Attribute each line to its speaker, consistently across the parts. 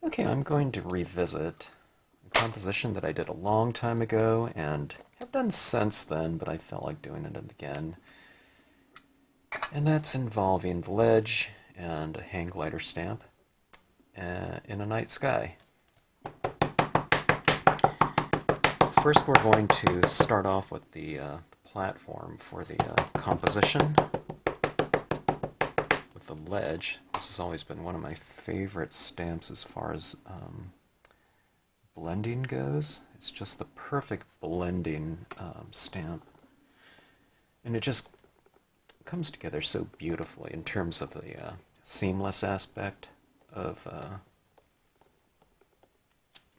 Speaker 1: Okay, I'm going to revisit a composition that I did a long time ago and have done since then, but I felt like doing it again. And that's involving the ledge and a hang glider stamp in a night sky. First, we're going to start off with the platform for the composition with the ledge. This has always been one of my favorite stamps as far as blending goes. It's just the perfect blending stamp. And it just comes together so beautifully in terms of the seamless aspect of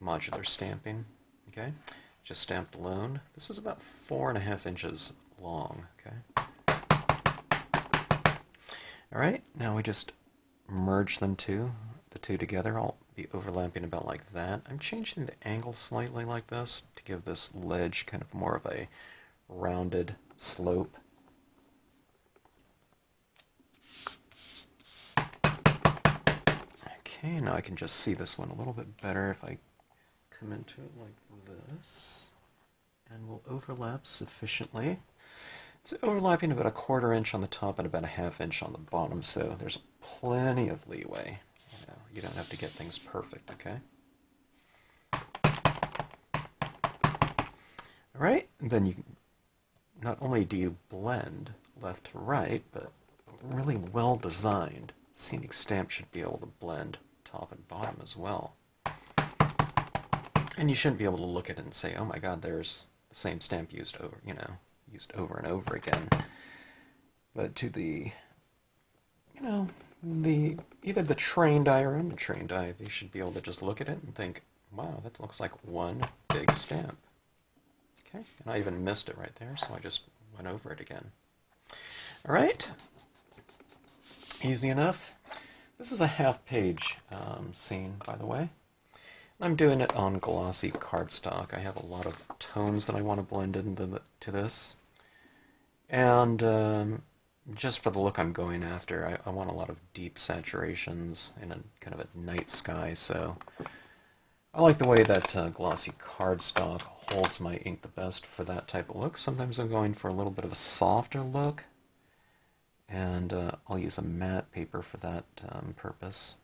Speaker 1: modular stamping. Okay, just stamped alone. This is about 4.5 inches long. Okay. All right, now we just merge the two together. I'll be overlapping about like that. I'm changing the angle slightly like this to give this ledge kind of more of a rounded slope. Okay, now I can just see this one a little bit better if I come into it like this, and we'll overlap sufficiently. It's overlapping about 1/4 inch on the top and about 1/2 inch on the bottom, so there's plenty of leeway. You don't have to get things perfect, okay? All right, and then you not only do you blend left to right, but really well designed scenic stamp should be able to blend top and bottom as well. And you shouldn't be able to look at it and say, oh my god, there's the same stamp used over, used over and over again. But to the, either the trained eye or untrained eye, they should be able to just look at it and think, wow, that looks like one big stamp. Okay, and I even missed it right there, so I just went over it again. All right, easy enough. This is a half-page scene, by the way. I'm doing it on glossy cardstock. I have a lot of tones that I want to blend into this. And just for the look I'm going after, I want a lot of deep saturations in a kind of a night sky, so I like the way that glossy cardstock holds my ink the best for that type of look. Sometimes I'm going for a little bit of a softer look, and I'll use a matte paper for that purpose.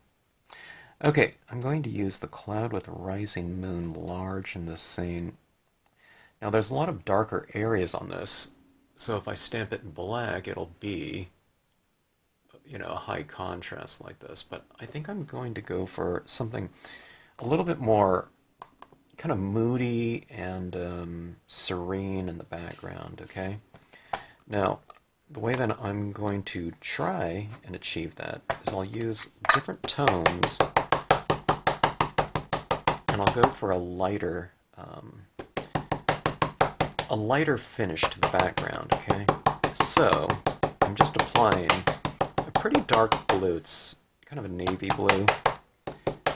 Speaker 1: Okay, I'm going to use the Cloud with Rising Moon large in this scene. Now there's a lot of darker areas on this, so if I stamp it in black, it'll be, a high contrast like this. But I think I'm going to go for something a little bit more kind of moody and serene in the background, okay? Now, the way that I'm going to try and achieve that is I'll use different tones, and I'll go for a lighter finish to the background, okay? So, I'm just applying a pretty dark blue. It's kind of a navy blue.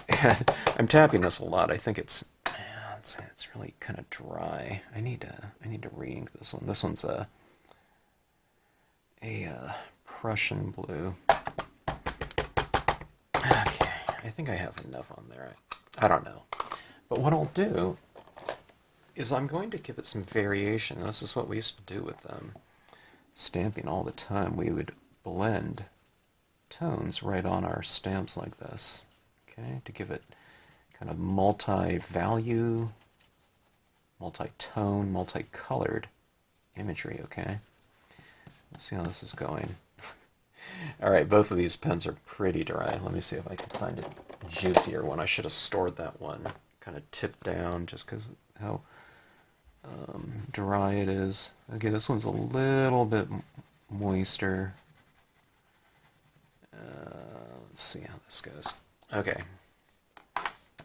Speaker 1: And I'm tapping this a lot. I think it's really kind of dry. I need to re-ink this one. This one's a Prussian blue. Okay, I think I have enough on there. I don't know. But what I'll do is I'm going to give it some variation. This is what we used to do with stamping all the time. We would blend tones right on our stamps like this, okay, to give it kind of multi-value, multi-tone, multi-colored imagery, okay? Let's see how this is going. All right, both of these pens are pretty dry. Let me see if I can find a juicier one. I should have stored that one kind of tipped down just because how dry it is. Okay, this one's a little bit moister. Let's see how this goes. Okay,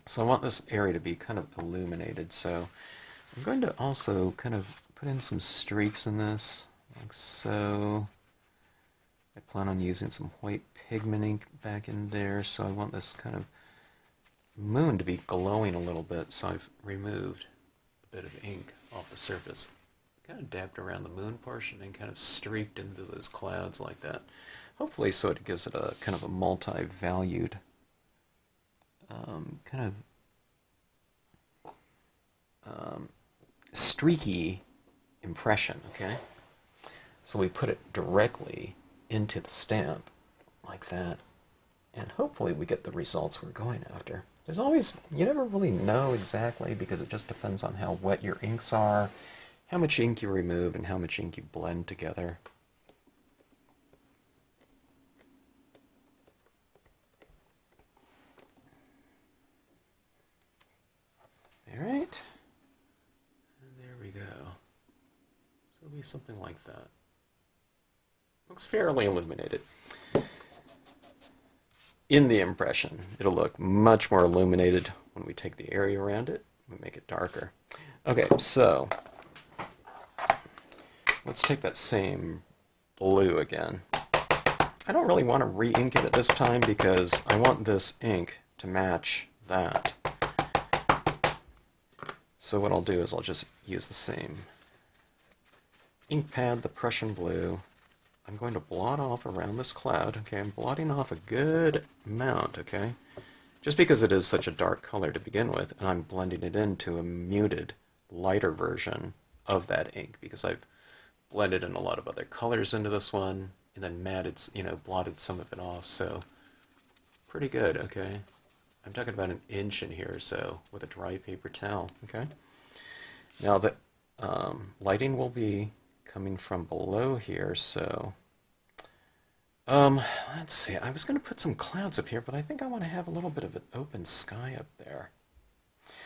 Speaker 1: so I want this area to be kind of illuminated, so I'm going to also kind of put in some streaks in this, like so. I plan on using some white pigment ink back in there, so I want this kind of moon to be glowing a little bit, so I've removed a bit of ink off the surface. Kind of dabbed around the moon portion and kind of streaked into those clouds like that. Hopefully so it gives it a kind of a multi-valued kind of streaky impression, okay? So we put it directly into the stamp like that, and hopefully we get the results we're going after. There's always, you never really know exactly because it just depends on how wet your inks are, how much ink you remove, and how much ink you blend together. All right, and there we go. So it'll be something like that. Looks fairly illuminated. In the impression, it'll look much more illuminated when we take the area around it. We make it darker. Okay, so let's take that same blue again. I don't really want to re-ink it at this time because I want this ink to match that. So what I'll do is I'll just use the same ink pad, the Prussian blue. I'm going to blot off around this cloud. Okay, I'm blotting off a good amount, okay? Just because it is such a dark color to begin with, and I'm blending it into a muted, lighter version of that ink because I've blended in a lot of other colors into this one and then matted, blotted some of it off, so pretty good, okay? I'm talking about an inch in here or so with a dry paper towel, okay? Now the lighting will be coming from below here, so let's see. I was going to put some clouds up here, but I think I want to have a little bit of an open sky up there.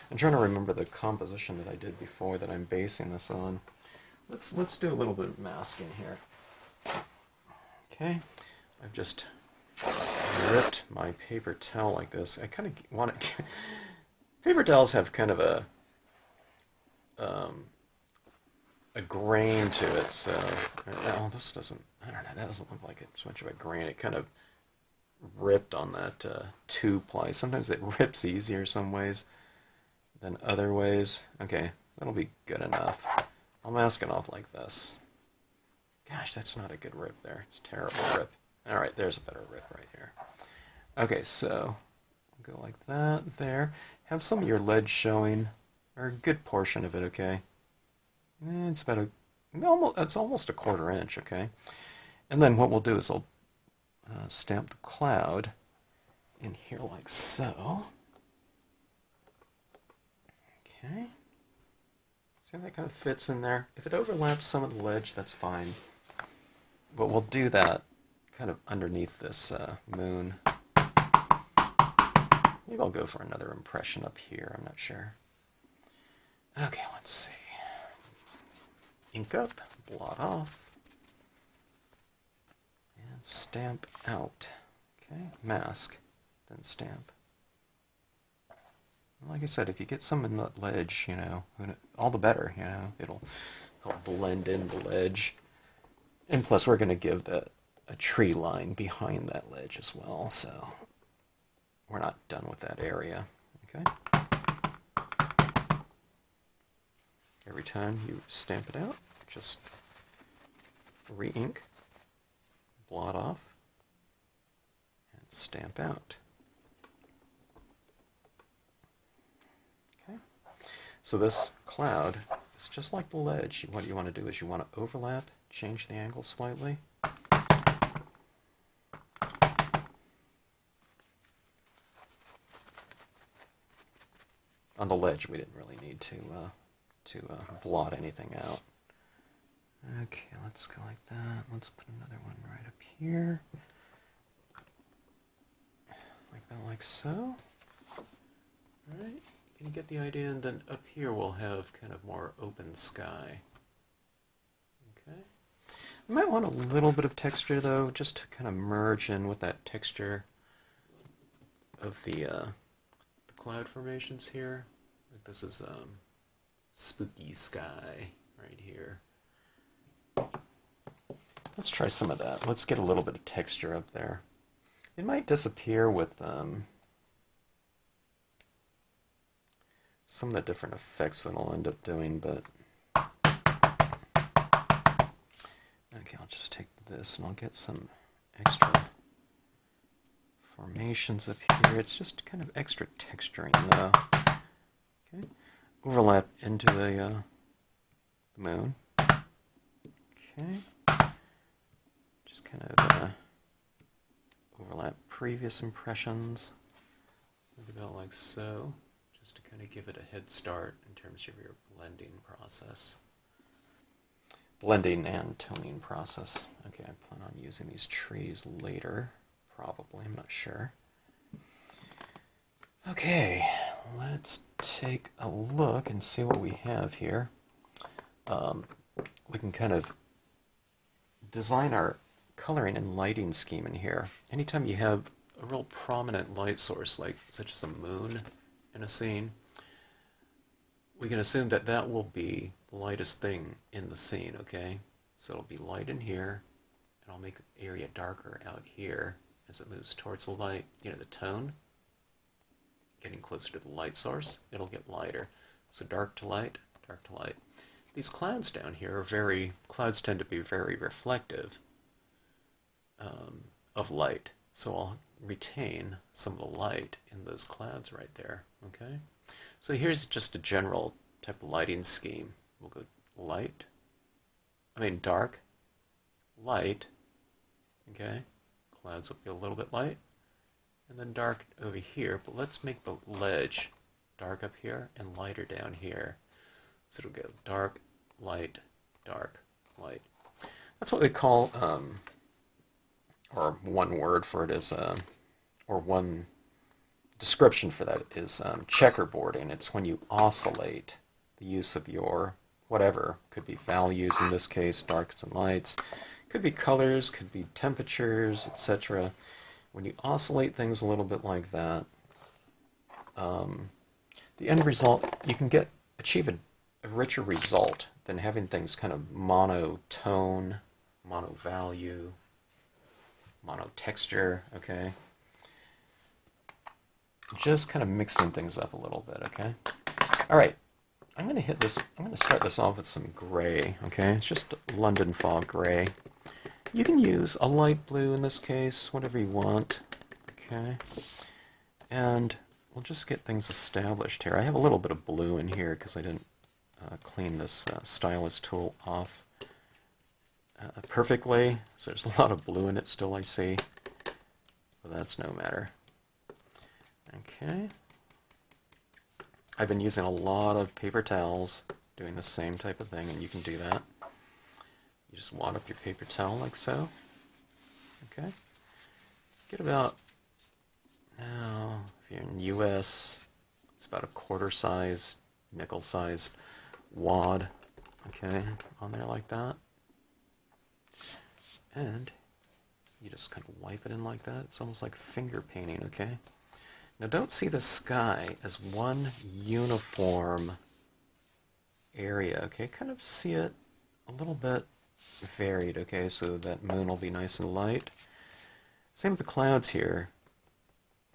Speaker 1: I'm trying to remember the composition that I did before that I'm basing this on. Let's do a little bit of masking here. Okay, I've just ripped my paper towel like this. I kind of want to. Paper towels have kind of a grain to it, so well, this doesn't. I don't know. That doesn't look like it's much of a grain. It kind of ripped on that 2-ply. Sometimes it rips easier some ways than other ways. Okay, that'll be good enough. I'll mask it off like this. Gosh, that's not a good rip there. It's a terrible rip. All right, there's a better rip right here. Okay, so go like that there. Have some of your ledge showing, or a good portion of it, okay? It's about it's almost a 1/4 inch, okay? And then what we'll do is I'll stamp the cloud in here like so. Okay. See how that kind of fits in there? If it overlaps some of the ledge, that's fine. But we'll do that kind of underneath this moon. Maybe I'll go for another impression up here, I'm not sure. Okay, let's see. Ink up, blot off, and stamp out. Okay, mask, then stamp. Like I said, if you get some in the ledge, all the better, it'll help blend in the ledge. And plus we're going to give a tree line behind that ledge as well, so we're not done with that area, okay? Every time you stamp it out, just re-ink, blot off, and stamp out. Okay. So this cloud is just like the ledge. What you want to do is you want to overlap, change the angle slightly. On the ledge, we didn't really need to blot anything out. Okay, let's go like that. Let's put another one right up here. Like that, like so. Alright, can you get the idea? And then up here we'll have kind of more open sky. Okay. I might want a little bit of texture though, just to kind of merge in with that texture of the cloud formations here. Like this is spooky sky right here. Let's try some of that. Let's get a little bit of texture up there. It might disappear with some of the different effects that I'll end up doing, but okay, I'll just take this and I'll get some extra formations up here. It's just kind of extra texturing though. Okay. Overlap into the moon. Okay. Just kind of overlap previous impressions. Maybe about like so, just to kind of give it a head start in terms of your blending process. Blending and toning process. Okay, I plan on using these trees later, probably, I'm not sure. Okay, let's take a look and see what we have here. We can kind of design our coloring and lighting scheme in here. Anytime you have a real prominent light source, like such as a moon in a scene, we can assume that that will be the lightest thing in the scene, okay? So it'll be light in here, and I'll make the area darker out here as it moves towards the light. You know, the tone, getting closer to the light source, it'll get lighter. So dark to light, dark to light. These clouds down here are clouds tend to be very reflective of light. So I'll retain some of the light in those clouds right there, okay? So here's just a general type of lighting scheme. We'll go dark, light, okay? Clouds will be a little bit light, and then dark over here, but let's make the ledge dark up here and lighter down here. So it'll go dark, light, light. That's what we call, or one word for it is, or one description for that is checkerboarding. It's when you oscillate the use of your whatever. Could be values in this case, darks and lights. Could be colors, could be temperatures, etc. When you oscillate things a little bit like that, the end result, you can achieve a richer result than having things kind of monotone, mono-value, mono-texture, okay? Just kind of mixing things up a little bit, okay? All right, I'm going to start this off with some gray, okay? It's just London fog gray. You can use a light blue in this case, whatever you want, okay? And we'll just get things established here. I have a little bit of blue in here because I didn't clean this stylus tool off perfectly. So there's a lot of blue in it still, I see. But that's no matter. Okay. I've been using a lot of paper towels doing the same type of thing, and you can do that. You just wad up your paper towel like so. Okay. Get about, now, if you're in the US, it's about a quarter-sized, nickel-sized wad, okay, on there like that. And you just kind of wipe it in like that. It's almost like finger painting, okay? Now don't see the sky as one uniform area, okay? Kind of see it a little bit varied, okay? So that moon will be nice and light. Same with the clouds here.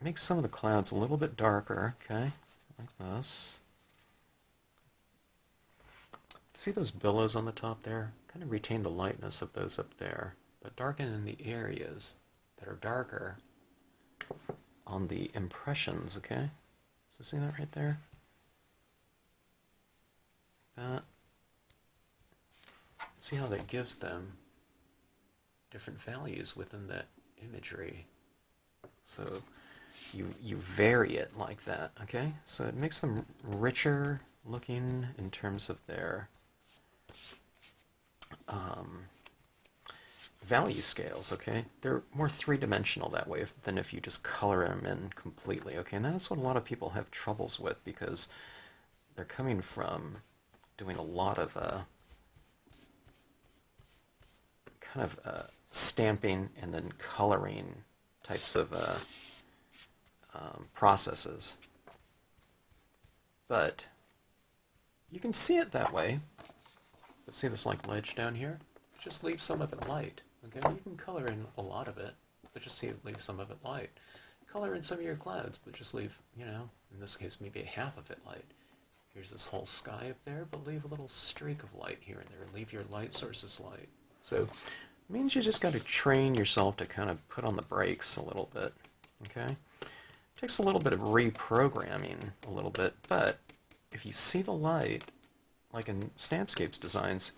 Speaker 1: Make some of the clouds a little bit darker, okay? Like this. See those billows on the top there? Kind of retain the lightness of those up there, but darken in the areas that are darker on the impressions, okay? So see that right there? That. See how that gives them different values within that imagery. So you vary it like that, okay? So it makes them richer looking in terms of their value scales, okay? They're more three-dimensional that way than if you just color them in completely, okay? And that's what a lot of people have troubles with because they're coming from doing a lot of stamping and then coloring types of processes. But you can see it that way. But see this like ledge down here? Just leave some of it light. Okay, you can color in a lot of it, but just leave some of it light. Color in some of your clouds, but just leave, you know, in this case maybe half of it light. Here's this whole sky up there, but leave a little streak of light here and there. Leave your light sources light. So it means you just got to train yourself to kind of put on the brakes a little bit. okay? Takes a little bit of reprogramming, a little bit, but if you see the light, like in Stampscapes designs,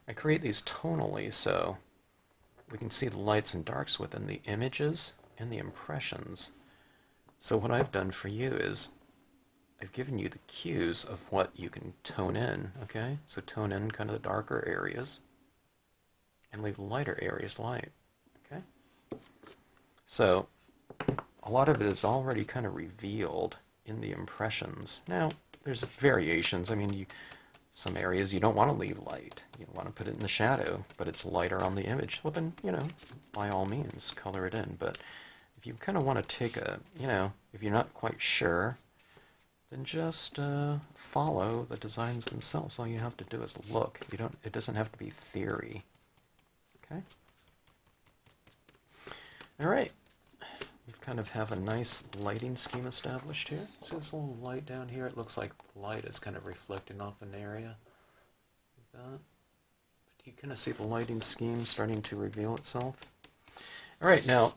Speaker 1: I create these tonally so we can see the lights and darks within the images and the impressions. So what I've done for you is I've given you the cues of what you can tone in, okay? So tone in kind of the darker areas and leave lighter areas light, okay? So a lot of it is already kind of revealed in the impressions. Now, there's variations. I mean, some areas you don't want to leave light. You want to put it in the shadow, but it's lighter on the image. Well, then, by all means, color it in. But if you kind of want to take if you're not quite sure, then just follow the designs themselves. All you have to do is look. It doesn't have to be theory. Okay? All right. We kind of have a nice lighting scheme established here. See this little light down here? It looks like light is kind of reflecting off an area like that. But you kind of see the lighting scheme starting to reveal itself. All right, now,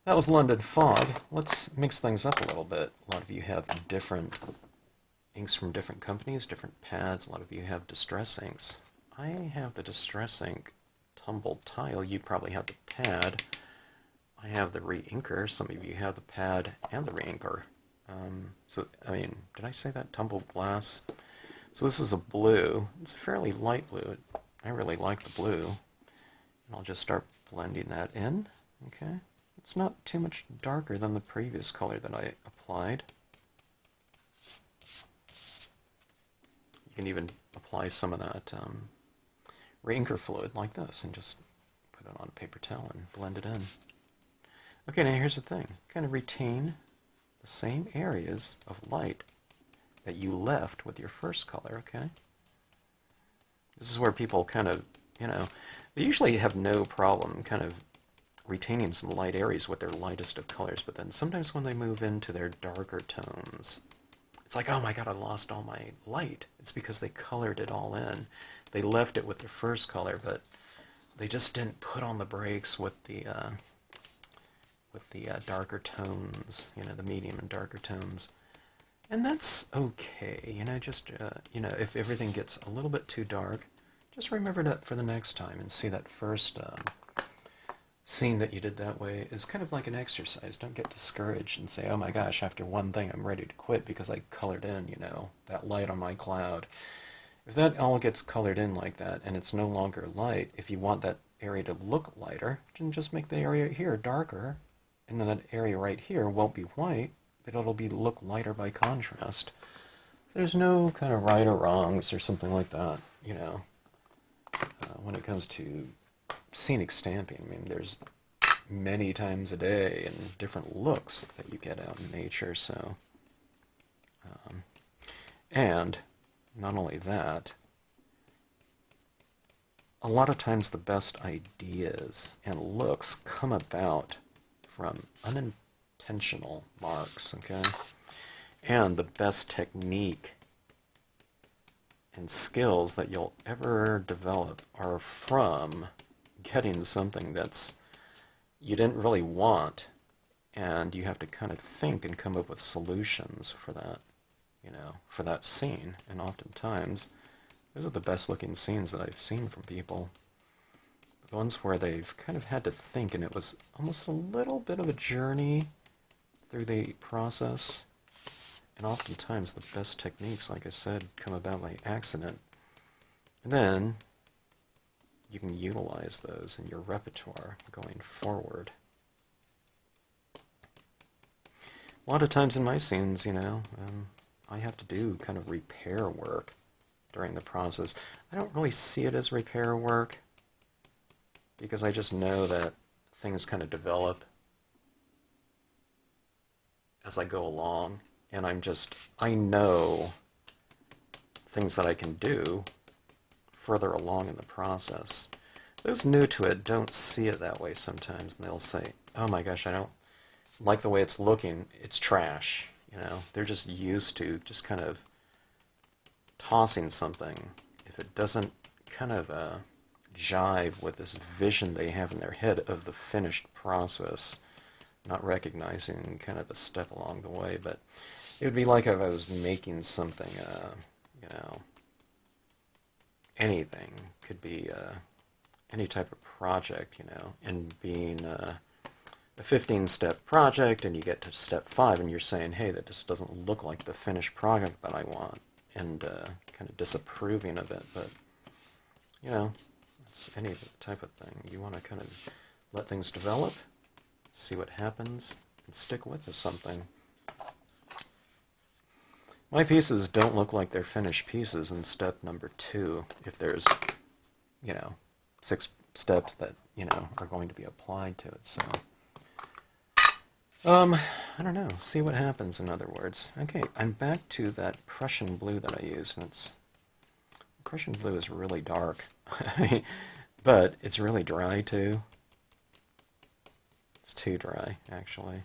Speaker 1: that was London Fog. Let's mix things up a little bit. A lot of you have different inks from different companies, different pads. A lot of you have Distress inks. I have the Distress ink Tumbled Tile. You probably have the pad. I have the re-inker. Some of you have the pad and the re-inker. Did I say that? Tumbled Glass. So this is a blue. It's a fairly light blue. I really like the blue. And I'll just start blending that in. Okay. It's not too much darker than the previous color that I applied. You can even apply some of that re-inker fluid like this and just put it on a paper towel and blend it in. Okay, now here's the thing. Kind of retain the same areas of light that you left with your first color, okay? This is where people kind of, they usually have no problem kind of retaining some light areas with their lightest of colors, but then sometimes when they move into their darker tones, it's like, oh my god, I lost all my light. It's because they colored it all in. They left it with their first color, but they just didn't put on the brakes with the darker tones, the medium and darker tones. And that's okay, if everything gets a little bit too dark, just remember that for the next time and see that first scene that you did that way is kind of like an exercise. Don't get discouraged and say, oh my gosh, after one thing I'm ready to quit because I colored in, that light on my cloud. If that all gets colored in like that and it's no longer light, if you want that area to look lighter, then just make the area here darker, and then that area right here won't be white, but it'll look lighter by contrast. There's no kind of right or wrongs or something like that, when it comes to scenic stamping. I mean, there's many times a day and different looks that you get out in nature, so... and not only that, a lot of times the best ideas and looks come about from unintentional marks, okay? And the best technique and skills that you'll ever develop are from getting something that's you didn't really want, and you have to kind of think and come up with solutions for that, for that scene. And oftentimes, those are the best looking scenes that I've seen from people. The ones where they've kind of had to think, and it was almost a little bit of a journey through the process. And oftentimes the best techniques, like I said, come about by accident. And then you can utilize those in your repertoire going forward. A lot of times in my scenes, I have to do kind of repair work during the process. I don't really see it as repair work because I just know that things kind of develop as I go along, and I know things that I can do further along in the process. Those new to it don't see it that way sometimes, and they'll say, oh my gosh, I don't like the way it's looking, it's trash. They're just used to just kind of tossing something. If it doesn't kind of jive with this vision they have in their head of the finished process, not recognizing kind of the step along the way, but it would be like if I was making something, you know, anything. Could be any type of project, you know, and being a 15-step project, and you get to step 5, and you're saying, hey, that just doesn't look like the finished product that I want, and kind of disapproving of it, but, you know, it's any type of thing. You want to kind of let things develop, see what happens, and stick with something. My pieces don't look like they're finished pieces in step number 2 if there's, you know, 6 steps that, you know, are going to be applied to it, so... I don't know. See what happens, in other words. Okay, I'm back to that Prussian blue that I used, and Prussian blue is really dark. But it's really dry, too. It's too dry, actually.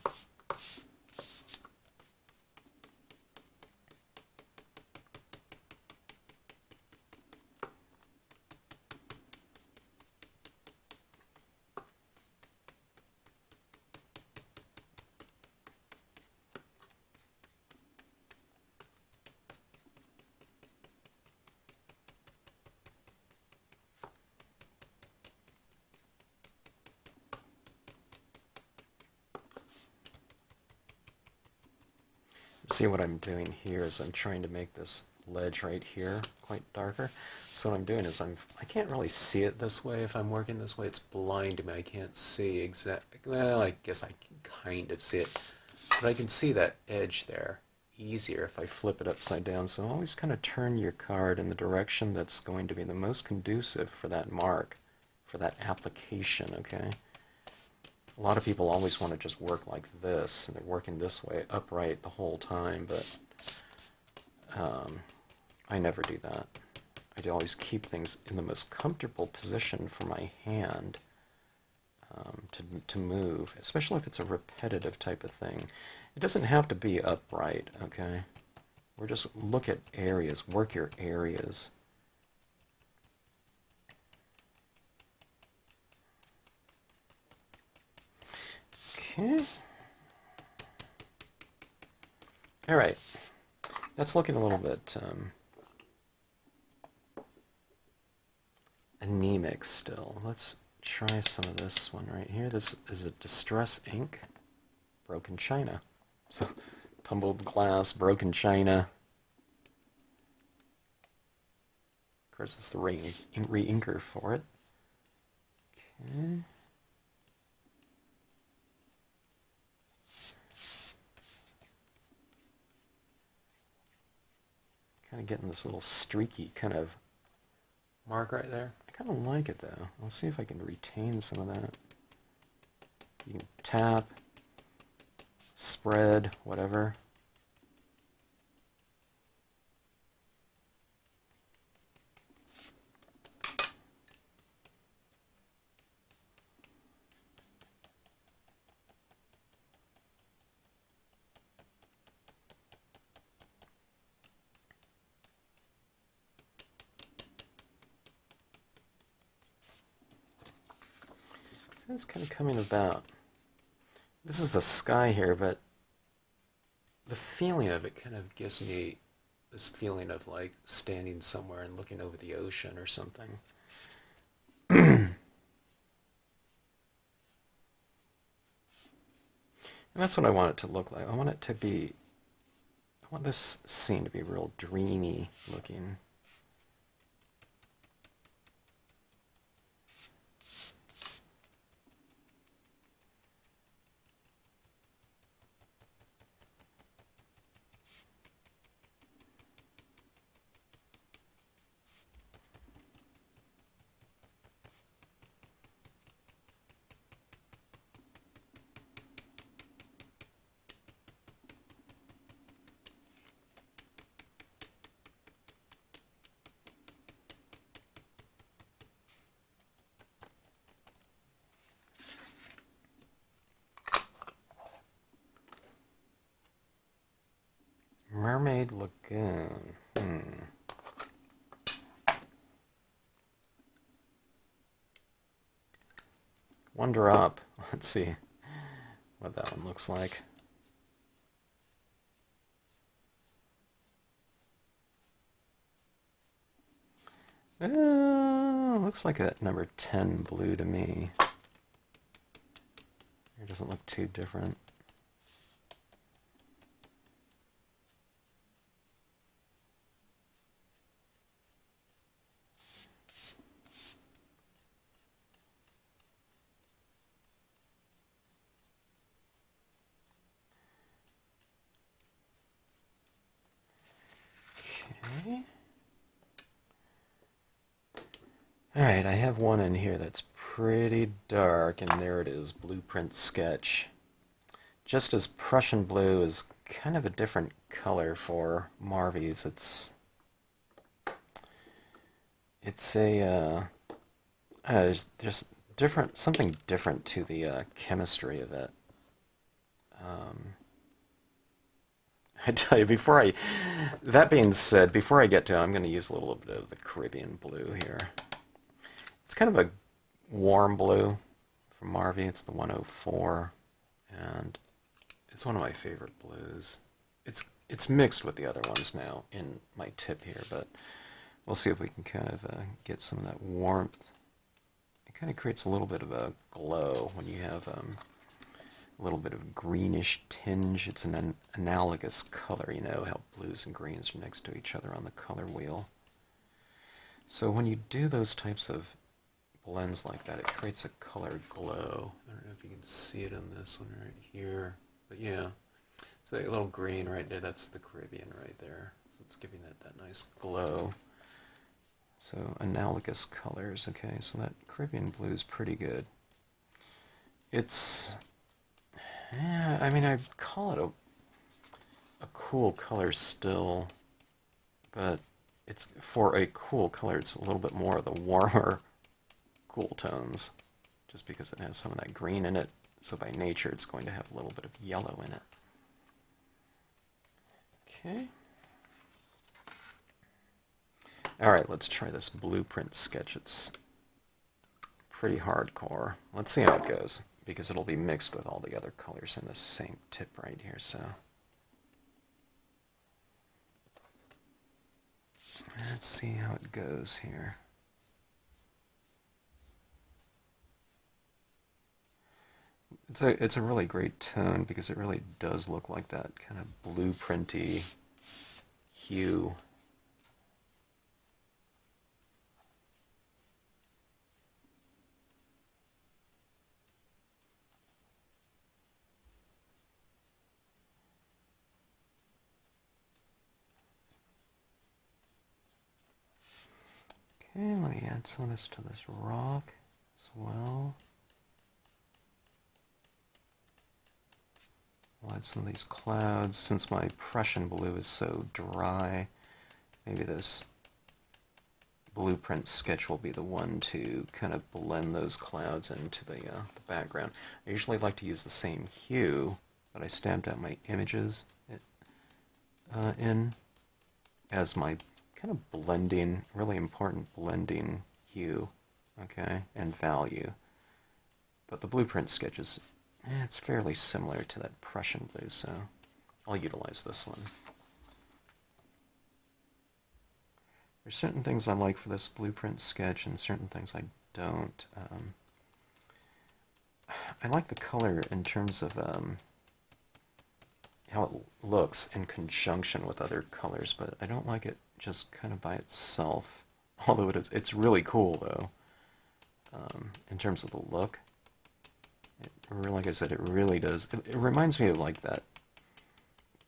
Speaker 1: See, what I'm doing here is I'm trying to make this ledge right here quite darker. So what I'm doing is I can't really see it this way. If I'm working this way, it's blind to me. I can't see exactly. Well, I guess I can kind of see it, but I can see that edge there easier if I flip it upside down. So always kind of turn your card in the direction that's going to be the most conducive for that mark, for that application, okay? A lot of people always want to just work like this, and they're working this way, upright the whole time, but I never do that. I always keep things in the most comfortable position for my hand to move, especially if it's a repetitive type of thing. It doesn't have to be upright, okay? Or just look at areas, work your areas. Okay. All right. That's looking a little bit anemic still. Let's try some of this one right here. This is a Distress ink, broken china. So, tumbled glass, broken china. Of course, it's the re-inker for it. Okay. Kind of getting this little streaky kind of mark right there. I kind of like it though. I'll see if I can retain some of that. You can tap, spread, whatever. It's kind of coming about. This is the sky here, but the feeling of it kind of gives me this feeling of like standing somewhere and looking over the ocean or something. And that's what I want it to look like. I want this scene to be real dreamy looking. Mermaid Lagoon. One drop. Let's see. what that one looks like. Looks like a number 10 blue to me. It doesn't look too different. Okay. Alright, I have one in here that's pretty dark, and there it is, Blueprint Sketch. Just as Prussian blue is kind of a different color for Marvy's, it's just different, something different to the chemistry of it. I tell you, that being said, before I get to it, I'm going to use a little bit of the Caribbean blue here. It's kind of a warm blue from Marvy. It's the 104, and it's one of my favorite blues. It's mixed with the other ones now in my tip here, but we'll see if we can kind of get some of that warmth. It kind of creates a little bit of a glow when you have a little bit of greenish tinge. It's an analogous color, you know how blues and greens are next to each other on the color wheel. So when you do those types of blends like that, it creates a colored glow. I don't know if you can see it in this one right here, but yeah. So that little green right there, that's the Caribbean right there. So it's giving that nice glow. So analogous colors, okay, so that Caribbean blue is pretty good. It's, yeah, I mean, I'd call it a cool color still, but it's, for a cool color, it's a little bit more of the warmer cool tones, just because it has some of that green in it, so by nature it's going to have a little bit of yellow in it. Okay. Alright, let's try this Blueprint Sketch. It's pretty hardcore. Let's see how it goes, because it'll be mixed with all the other colors in this same tip right here, so. Let's see how it goes here. It's a really great tone, because it really does look like that kind of blueprinty hue. Okay, let me add some of this to this rock as well. I'll add some of these clouds. Since my Prussian blue is so dry, maybe this Blueprint Sketch will be the one to kind of blend those clouds into the background. I usually like to use the same hue that I stamped out my images in as my kind of blending, really important blending hue, okay, and value. But the Blueprint Sketch is, it's fairly similar to that Prussian blue, so I'll utilize this one. There's certain things I like for this Blueprint Sketch and certain things I don't. I like the color in terms of how it looks in conjunction with other colors, but I don't like it just kind of by itself. Although it's really cool though, in terms of the look. Like I said, it really does. It reminds me of like that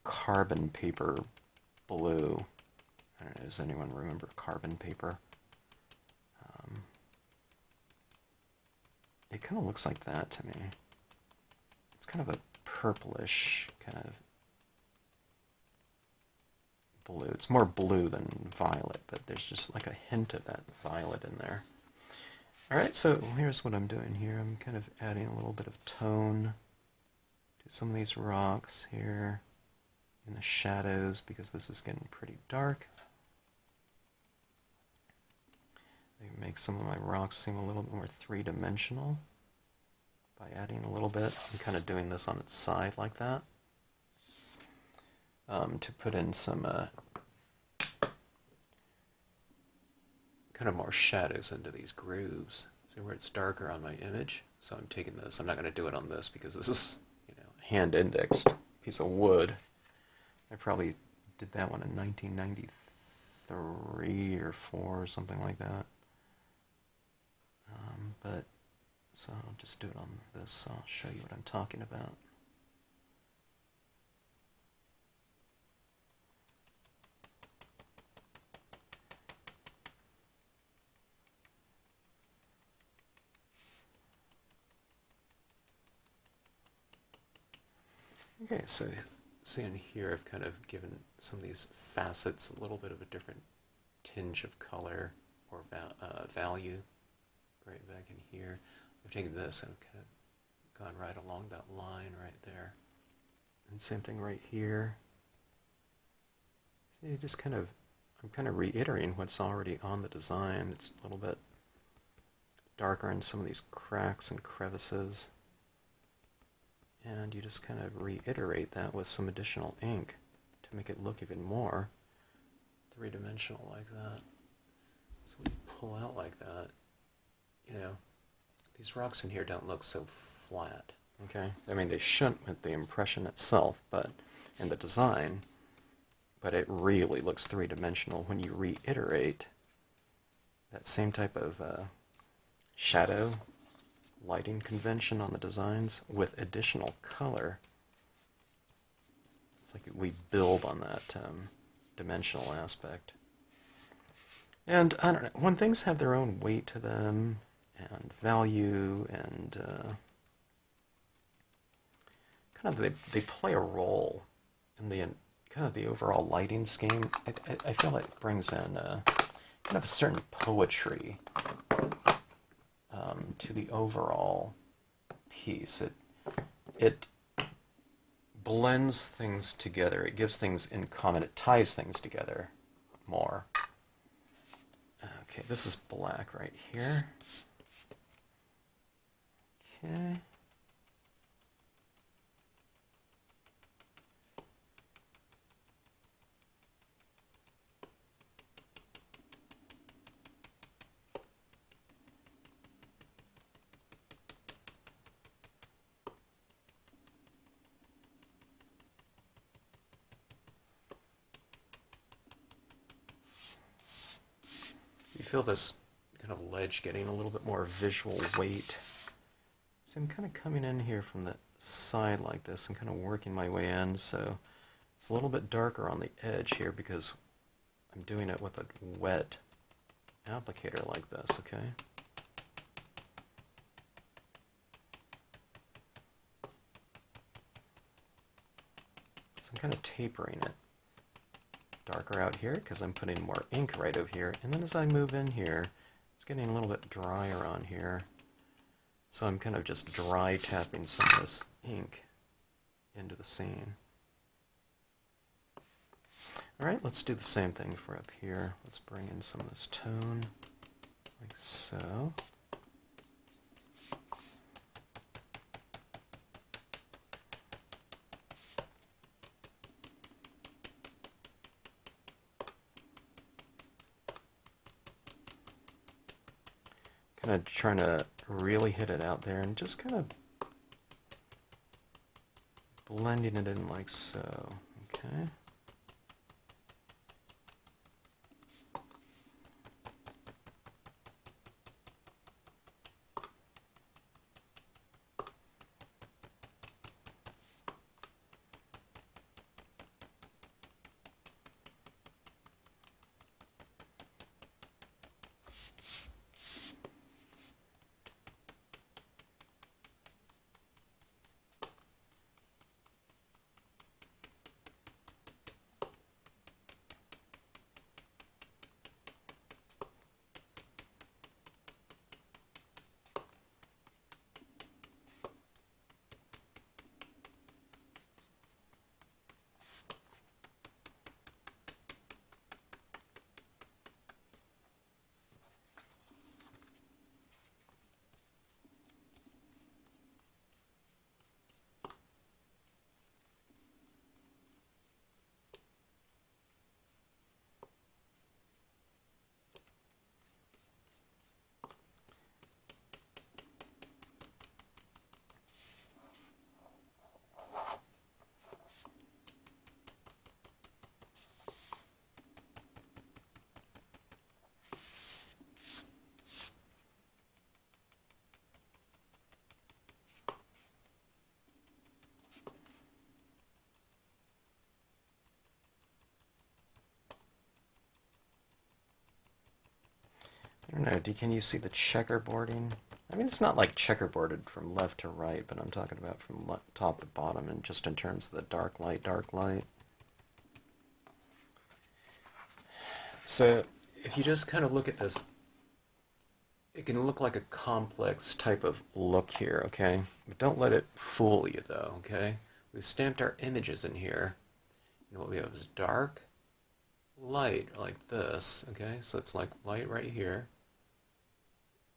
Speaker 1: carbon paper blue. I don't know, does anyone remember carbon paper? It kind of looks like that to me. It's kind of a purplish kind of blue. It's more blue than violet, but there's just like a hint of that violet in there. Alright, so here's what I'm doing here. I'm kind of adding a little bit of tone to some of these rocks here in the shadows, because this is getting pretty dark. I make some of my rocks seem a little bit more three-dimensional by adding a little bit. I'm kind of doing this on its side like that to put in some kind of more shadows into these grooves. See where it's darker on my image? So I'm taking this. I'm not going to do it on this because this is, a hand-indexed piece of wood. I probably did that one in 1993 or 4 or something like that. So I'll just do it on this. So I'll show you what I'm talking about. Okay, so see in here I've kind of given some of these facets a little bit of a different tinge of color or value right back in here. I've taken this and kind of gone right along that line right there. And same thing right here. See, I'm kind of reiterating what's already on the design. It's a little bit darker in some of these cracks and crevices. And you just kind of reiterate that with some additional ink to make it look even more three-dimensional like that. So when you pull out like that, these rocks in here don't look so flat, okay? I mean, they shouldn't with the impression itself, but in the design, but it really looks three-dimensional when you reiterate that same type of shadow lighting convention on the designs with additional color. It's like we build on that dimensional aspect. And I don't know, when things have their own weight to them and value and kind of they play a role in the kind of the overall lighting scheme, I feel it brings in kind of a certain poetry to the overall piece. It blends things together. It gives things in common. It ties things together more. Okay, this is black right here. Okay. You feel this kind of ledge getting a little bit more visual weight. So I'm kind of coming in here from the side like this and kind of working my way in, so it's a little bit darker on the edge here because I'm doing it with a wet applicator like this, okay? So I'm kind of tapering it darker out here because I'm putting more ink right over here, and then as I move in here, it's getting a little bit drier on here. So I'm kind of just dry tapping some of this ink into the scene. Alright, let's do the same thing for up here. Let's bring in some of this tone, like so. Kind of trying to really hit it out there and just kind of blending it in like so, okay? I don't know, can you see the checkerboarding? I mean, it's not like checkerboarded from left to right, but I'm talking about from top to bottom and just in terms of the dark light, dark light. So if you just kind of look at this, it can look like a complex type of look here, okay? But don't let it fool you, though, okay? We've stamped our images in here. And what we have is dark, light, like this, okay? So it's like light right here,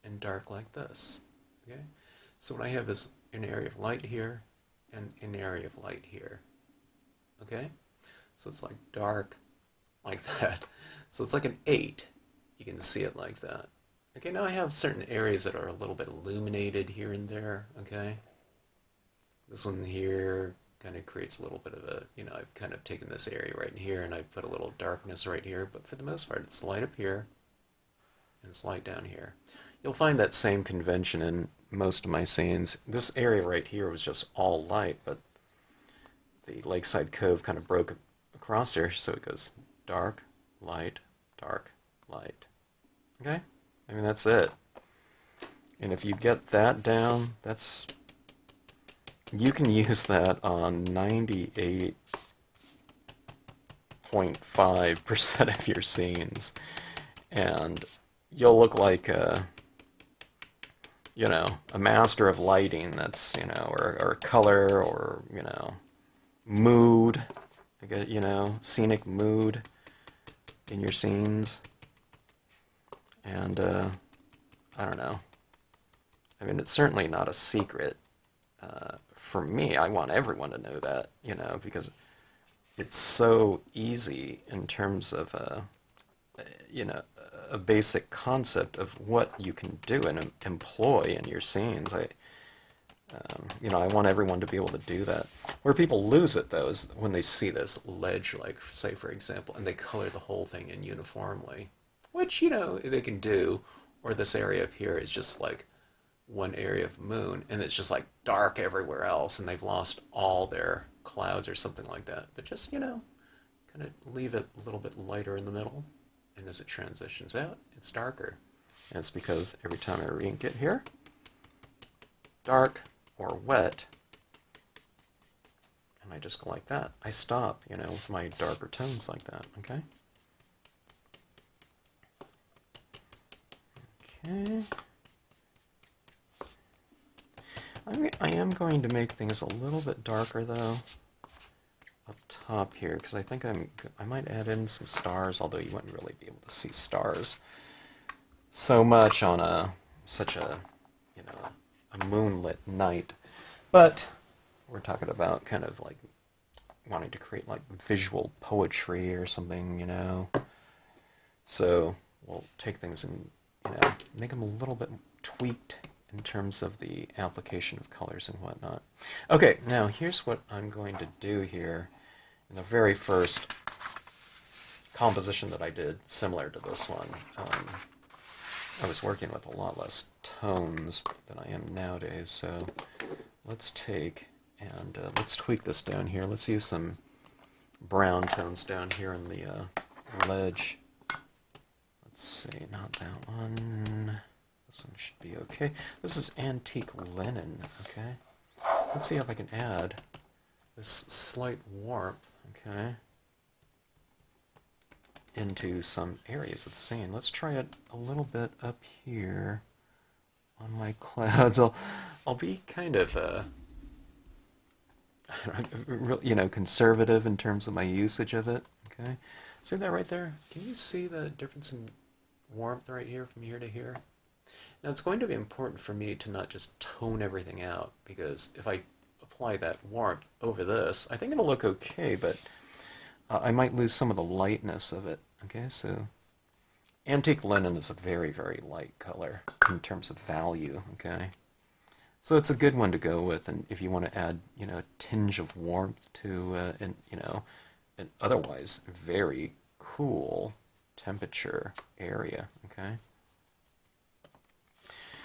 Speaker 1: and dark like this, okay? So what I have is an area of light here, and an area of light here, okay? So it's like dark, like that. So it's like an 8. You can see it like that. Okay, now I have certain areas that are a little bit illuminated here and there, okay? This one here kind of creates a little bit of a, I've kind of taken this area right in here and I put a little darkness right here, but for the most part it's light up here and it's light down here. You'll find that same convention in most of my scenes. This area right here was just all light, but the Lakeside Cove kind of broke across there, so it goes dark, light, light. Okay? I mean, that's it. And if you get that down, you can use that on 98.5% of your scenes, and you'll look like a master of lighting. That's or color, or mood, scenic mood in your scenes. And I don't know. I mean, it's certainly not a secret. For me, I want everyone to know that, because it's so easy in terms of a basic concept of what you can do and employ in your scenes. I want everyone to be able to do that. Where people lose it, though, is when they see this ledge, like, say, for example, and they color the whole thing in uniformly, which, they can do, or this area up here is just like one area of moon, and it's just like dark everywhere else, and they've lost all their clouds or something like that. But just, kind of leave it a little bit lighter in the middle, and as it transitions out, it's darker. And it's because every time I re-ink it here, dark or wet, and I just go like that. I stop, with my darker tones like that, okay? Okay. I am going to make things a little bit darker, though, up top here, because I think I might add in some stars, although you wouldn't really be able to see stars so much on such a moonlit night. But we're talking about kind of like wanting to create like visual poetry or something, So we'll take things and make them a little bit tweaked in terms of the application of colors and whatnot. Okay, now here's what I'm going to do here in the very first composition that I did, similar to this one. I was working with a lot less tones than I am nowadays, so let's take and let's tweak this down here. Let's use some brown tones down here in the ledge. Let's see, not that one. This one should be okay. This is antique linen, okay? Let's see if I can add this slight warmth, okay, into some areas of the scene. Let's try it a little bit up here on my clouds. I'll be kind of conservative in terms of my usage of it, okay? See that right there? Can you see the difference in warmth right here from here to here? Now, it's going to be important for me to not just tone everything out, because if I apply that warmth over this, I think it'll look okay, but I might lose some of the lightness of it. Okay, so antique linen is a very, very light color in terms of value, okay? So it's a good one to go with, and if you want to add, a tinge of warmth to, an otherwise very cool temperature area, okay?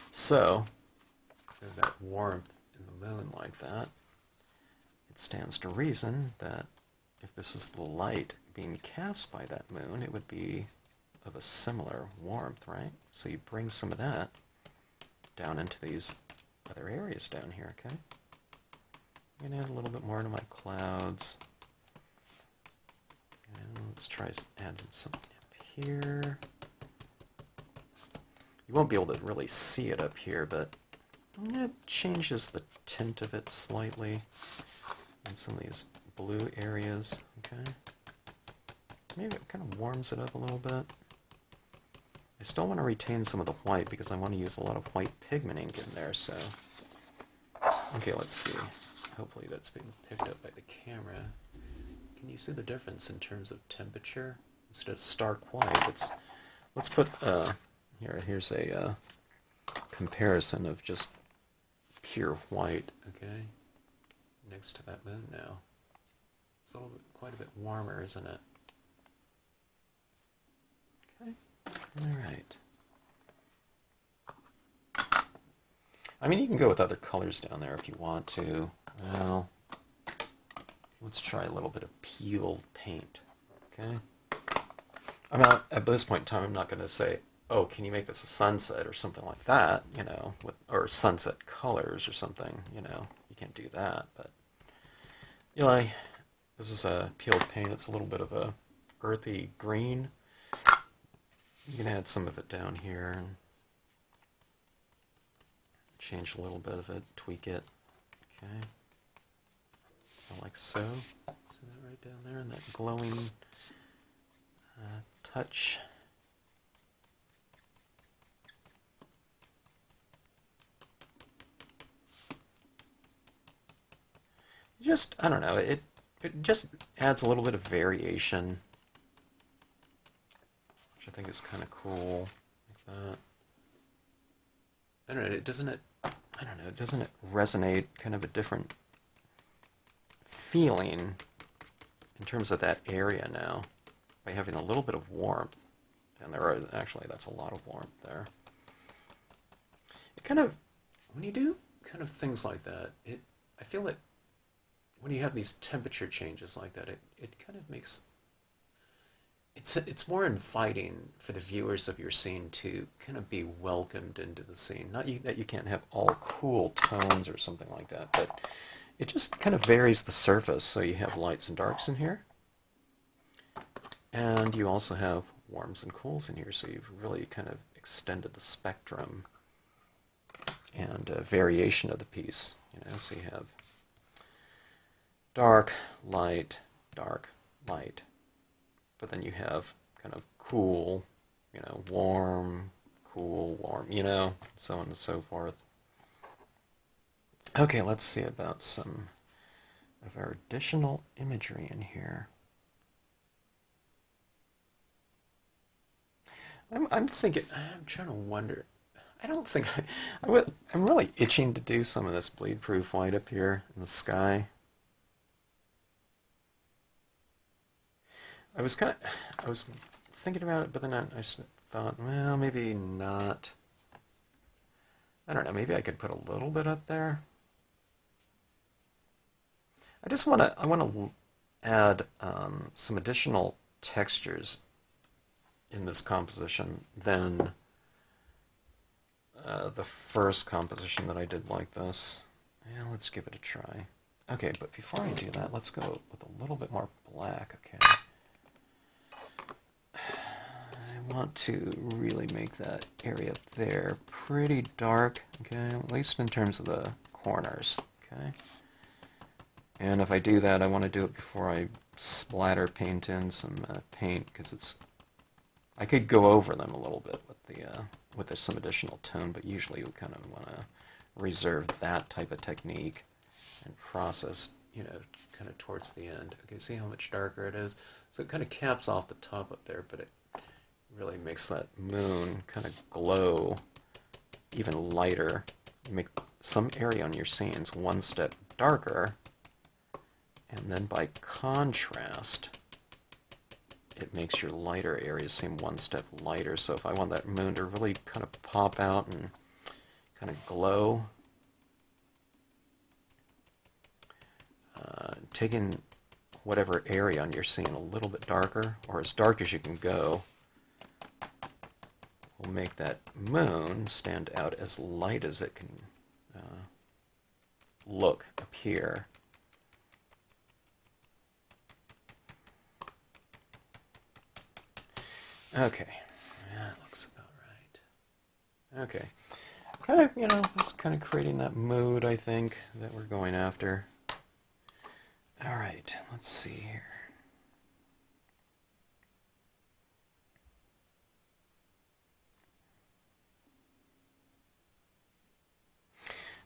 Speaker 1: So, with that warmth in the moon like that, it stands to reason that if this is the light being cast by that moon, it would be of a similar warmth, right? So you bring some of that down into these other areas down here, okay? I'm going to add a little bit more to my clouds. And let's try adding some up here. You won't be able to really see it up here, but it changes the tint of it slightly in some of these blue areas, okay? Maybe it kind of warms it up a little bit. I still want to retain some of the white because I want to use a lot of white pigment ink in there, so... Okay, let's see. Hopefully that's being picked up by the camera. Can you see the difference in terms of temperature? Instead of stark white, it's... Let's put, here's a comparison of just pure white, okay? Next to that moon now. It's a little bit, quite a bit warmer, isn't it? Okay, alright. I mean, you can go with other colors down there if you want to. Well, let's try a little bit of peeled paint, okay? I'm not, at this point in time, I'm not going to say, oh, can you make this a sunset or something like that, you know, or sunset colors or something, you know. You can't do that, but, you know, this is a peeled paint. It's a little bit of a earthy green. You can add some of it down here and change a little bit of it, tweak it, okay, like so. See that right down there, and that glowing touch. Just, I don't know, it just adds a little bit of variation, which I think is kind of cool, like that. I don't know, doesn't it resonate kind of a different feeling in terms of that area now by having a little bit of warmth, and actually that's a lot of warmth there. It kind of, when you do kind of things like that, I feel that when you have these temperature changes like that, it kind of makes, it's more inviting for the viewers of your scene to kind of be welcomed into the scene. Not that you can't have all cool tones or something like that, but it just kind of varies the surface. So you have lights and darks in here, and you also have warms and cools in here, so you've really kind of extended the spectrum and variation of the piece. You know, so you have dark, light, but then you have kind of cool, you know, warm, cool, warm, you know, so on and so forth. Okay, let's see about some of our additional imagery in here. I'm thinking, I'm trying to wonder, I don't think, I'm really itching to do some of this bleed-proof white up here in the sky. I was thinking about it, but then I thought, well, maybe not. I don't know, maybe I could put a little bit up there. I want to add some additional textures in this composition than the first composition that I did like this. Yeah, let's give it a try. Okay, but before I do that, let's go with a little bit more black, okay? I want to really make that area up there pretty dark, okay, at least in terms of the corners, okay? And if I do that, I want to do it before I splatter paint in some paint, because I could go over them a little bit with some additional tone, but usually you kind of want to reserve that type of technique and process, you know, kind of towards the end. Okay, see how much darker it is? So it kind of caps off the top up there, but it really makes that moon kind of glow even lighter. You make some area on your scenes one step darker, and then by contrast, it makes your lighter areas seem one step lighter. So if I want that moon to really kind of pop out and kind of glow, taking whatever area on your scene a little bit darker, or as dark as you can go, will make that moon stand out as light as it can appear. Okay, that looks about right. Okay, kind of, it's kind of creating that mood, I think, that we're going after. All right, let's see here.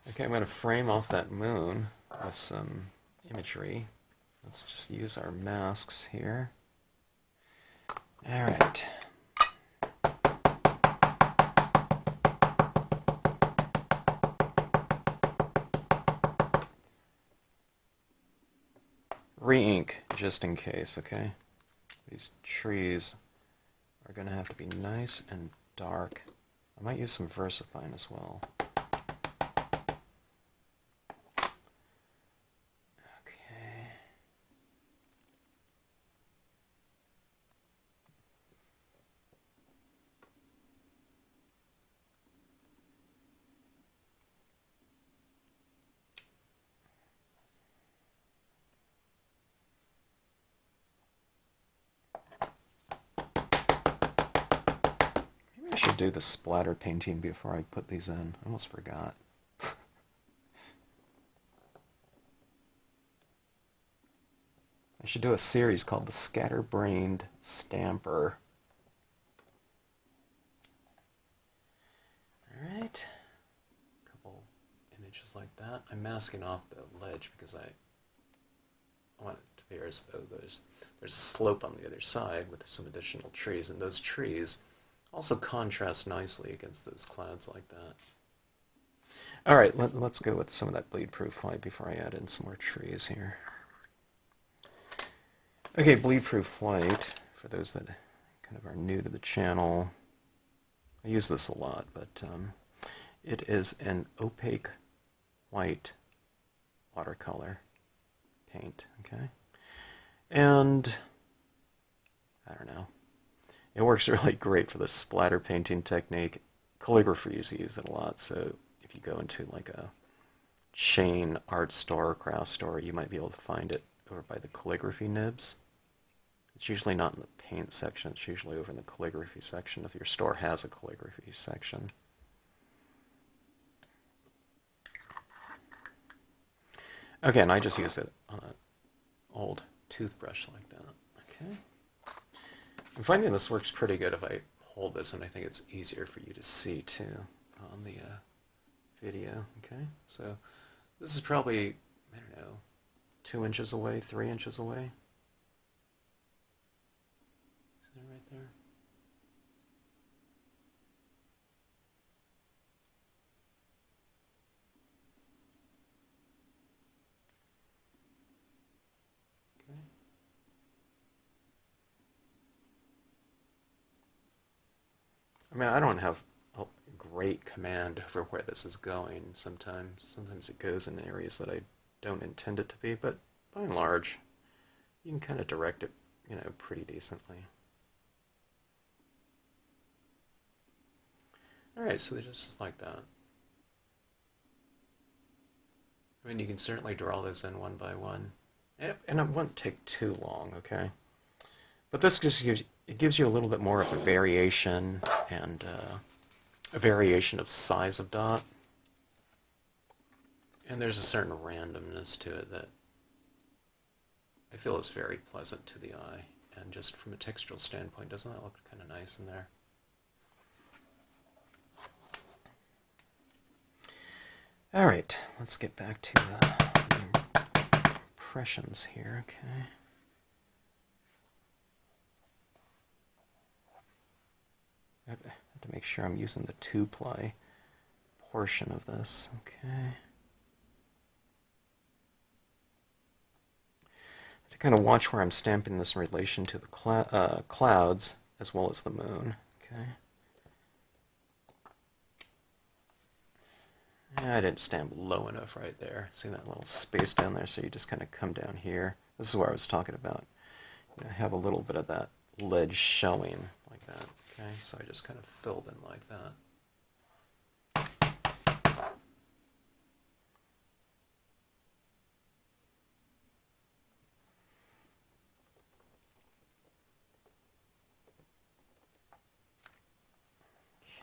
Speaker 1: Okay, I'm going to frame off that moon with some imagery. Let's just use our masks here. All right. Re-ink, just in case, okay? These trees are going to have to be nice and dark. I might use some VersaFine as well. I should do the splatter painting before I put these in. I almost forgot. I should do a series called the Scatterbrained Stamper. Alright. A couple images like that. I'm masking off the ledge because I want it to appear as though there's a slope on the other side with some additional trees, and those trees also contrast nicely against those clouds like that. All right, let's go with some of that bleed-proof white before I add in some more trees here. Okay, bleed-proof white, for those that kind of are new to the channel, I use this a lot, but it is an opaque white watercolor paint, okay? And, I don't know. It works really great for the splatter painting technique. Calligraphers use it a lot, so if you go into like a chain art store or craft store, you might be able to find it over by the calligraphy nibs. It's usually not in the paint section, it's usually over in the calligraphy section if your store has a calligraphy section. Okay, and I just use it on an old toothbrush like that. Okay. I'm finding this works pretty good if I hold this, and I think it's easier for you to see too on the video. Okay, so this is probably, I don't know, 2 inches away, 3 inches away. See that right there? Okay. I mean, I don't have a great command over where this is going. Sometimes it goes in areas that I don't intend it to be, but by and large, you can kind of direct it, pretty decently. All right, so just like that. I mean, you can certainly draw those in one by one, and it won't take too long, okay? But this just gives you a little bit more of a variation and a variation of size of dot. And there's a certain randomness to it that I feel is very pleasant to the eye. And just from a textural standpoint, doesn't that look kind of nice in there? All right, let's get back to the impressions here, okay? I have to make sure I'm using the 2-ply portion of this, okay? To kind of watch where I'm stamping this in relation to the clouds as well as the moon, okay? I didn't stamp low enough right there. See that little space down there? So you just kind of come down here. This is where I was talking about. Have a little bit of that ledge showing like that, Okay, so I just kind of filled in like that.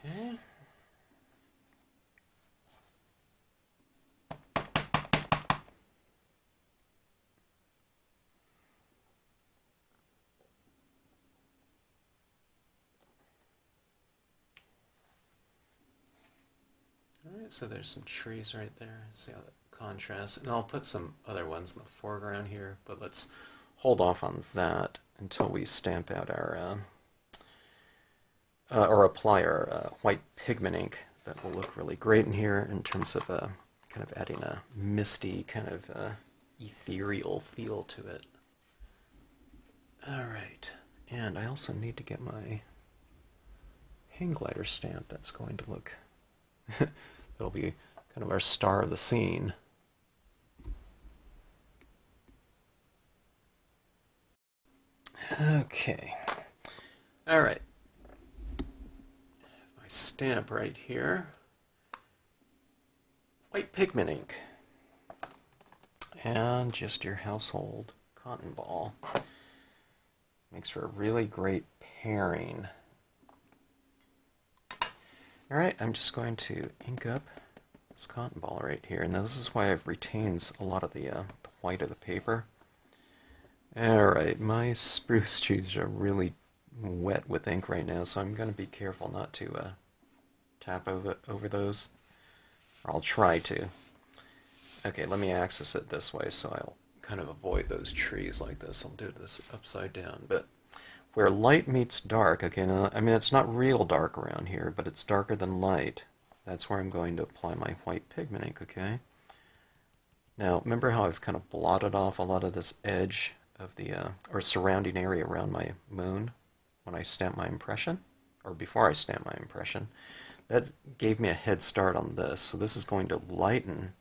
Speaker 1: Okay. Alright, so there's some trees right there. See how that contrasts. And I'll put some other ones in the foreground here, but let's hold off on that until we stamp out our, or apply our white pigment ink. That will look really great in here in terms of kind of adding a misty, kind of ethereal feel to it. Alright, and I also need to get my hang glider stamp that's going to look... That'll be kind of our star of the scene. Okay. All right. My stamp right here. White pigment ink. And just your household cotton ball. Makes for a really great pairing. Alright, I'm just going to ink up this cotton ball right here. And this is why it retains a lot of the white of the paper. Alright, my spruce trees are really wet with ink right now, so I'm going to be careful not to tap over those. Or I'll try to. Okay, let me access it this way so I'll kind of avoid those trees like this. I'll do this upside down. But where light meets dark, okay, now, I mean, it's not real dark around here, but it's darker than light. That's where I'm going to apply my white pigment ink, okay? Now, remember how I've kind of blotted off a lot of this edge of the, or surrounding area around my moon when I stamped my impression? Or before I stamped my impression. That gave me a head start on this, so this is going to lighten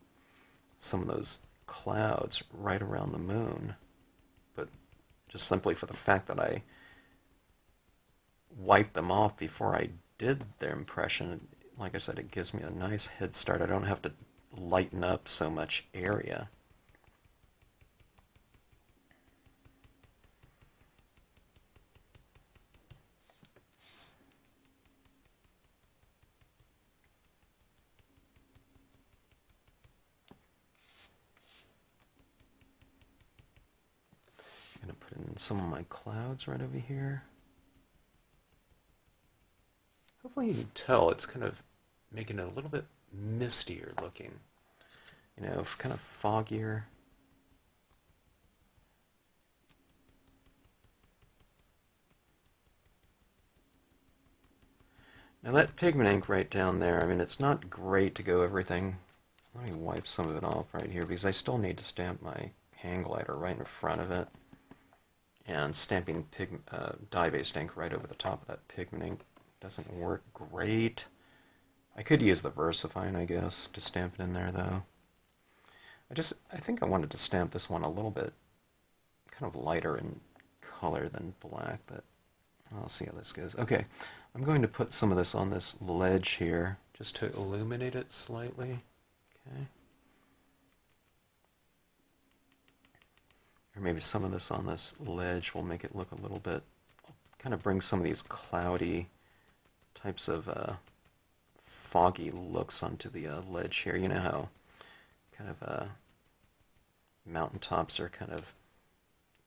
Speaker 1: some of those clouds right around the moon. But just simply for the fact that I wiped them off before I did their impression, like I said, it gives me a nice head start. I don't have to lighten up so much area. I'm going to put in some of my clouds right over here. Hopefully you can tell it's kind of making it a little bit mistier looking. You know, kind of foggier. Now that pigment ink right down there, I mean, it's not great to go everything. Let me wipe some of it off right here because I still need to stamp my hang glider right in front of it. And stamping dye-based ink right over the top of that pigment ink doesn't work great. I could use the VersaFine, I guess, to stamp it in there, though. I think I wanted to stamp this one a little bit kind of lighter in color than black, but I'll see how this goes. Okay, I'm going to put some of this on this ledge here, just to illuminate it slightly. Okay. Or maybe some of this on this ledge will make it look a little bit, kind of bring some of these cloudy types of foggy looks onto the ledge here. You know how kind of mountaintops are kind of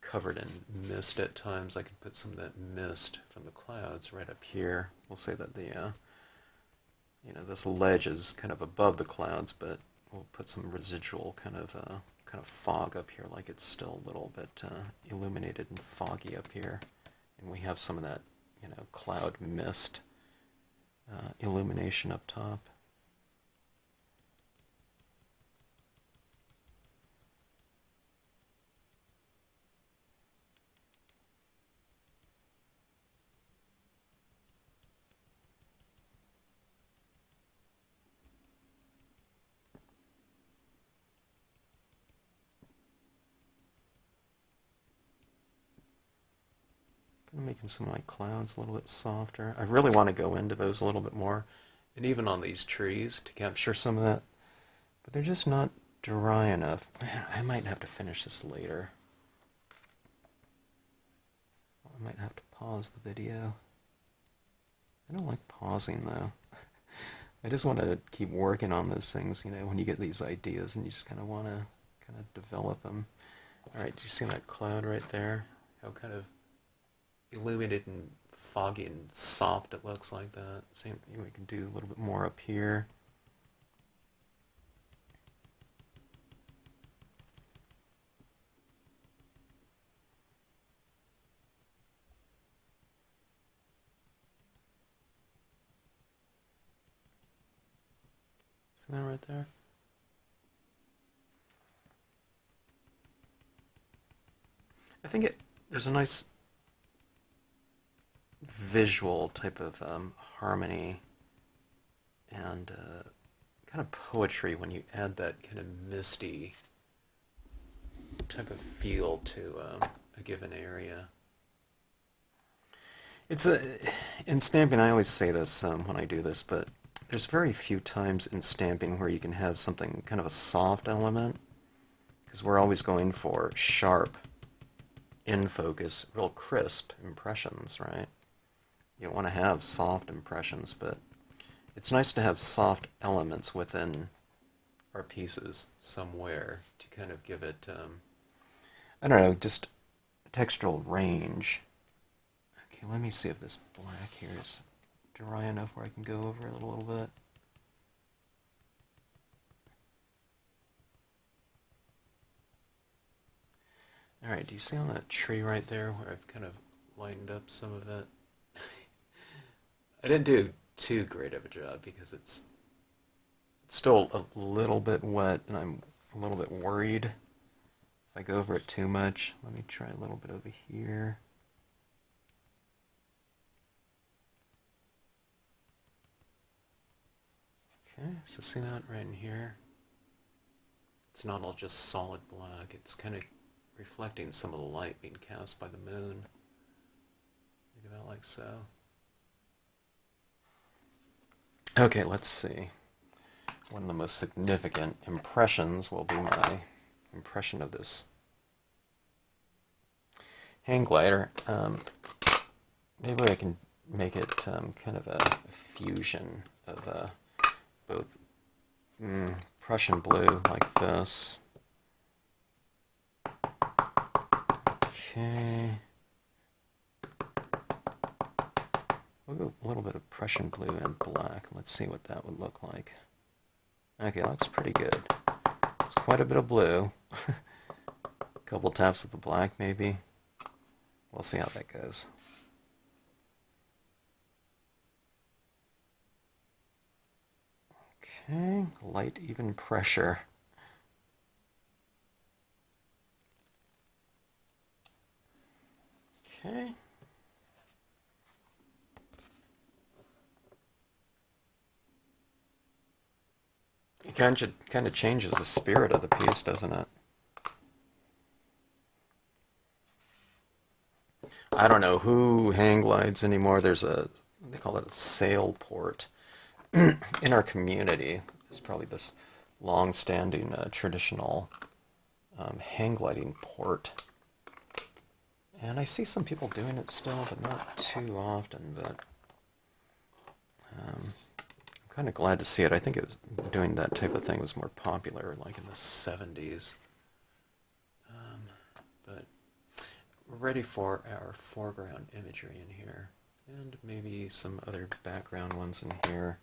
Speaker 1: covered in mist at times. I can put some of that mist from the clouds right up here. We'll say that the this ledge is kind of above the clouds, but we'll put some residual kind of fog up here, like it's still a little bit illuminated and foggy up here, and we have some of that cloud mist illumination up top. I'm making some of my clouds a little bit softer. I really want to go into those a little bit more, and even on these trees to capture some of that, but they're just not dry enough. I might have to finish this later. I might have to pause the video. I don't like pausing though. I just want to keep working on those things, you know, when you get these ideas and you just kind of want to kind of develop them. Alright, do you see that cloud right there? How kind of illuminated and foggy and soft it looks like that. Same thing we can do a little bit more up here. See that right there? I think there's a nice visual type of harmony and kind of poetry when you add that kind of misty type of feel to a given area. It's in stamping, I always say this when I do this, but there's very few times in stamping where you can have something kind of a soft element, because we're always going for sharp, in focus, real crisp impressions, right? You don't want to have soft impressions, but it's nice to have soft elements within our pieces somewhere to kind of give it, I don't know, just textural range. Okay, let me see if this black here is dry enough where I can go over it a little bit. Alright, do you see on that tree right there where I've kind of lightened up some of it? I didn't do too great of a job because it's still a little bit wet and I'm a little bit worried if I go over it too much. Let me try a little bit over here. Okay, so see that right in here? It's not all just solid black, it's kind of reflecting some of the light being cast by the moon. Think about like so. Okay, let's see. One of the most significant impressions will be my impression of this hang glider. Maybe I can make it kind of a fusion of both Prussian blue like this. Okay. We'll go a little bit of Prussian blue and black. Let's see what that would look like. Okay, that looks pretty good. It's quite a bit of blue. A couple taps of the black maybe. We'll see how that goes. Okay, light even pressure. Okay. It kind of changes the spirit of the piece, doesn't it? I don't know who hang glides anymore. They call it a sail port. In our community, there's probably this long-standing traditional hang gliding port. And I see some people doing it still, but not too often. But I'm kind of glad to see it. I think doing that type of thing was more popular like in the 70s. But we're ready for our foreground imagery in here. And maybe some other background ones in here.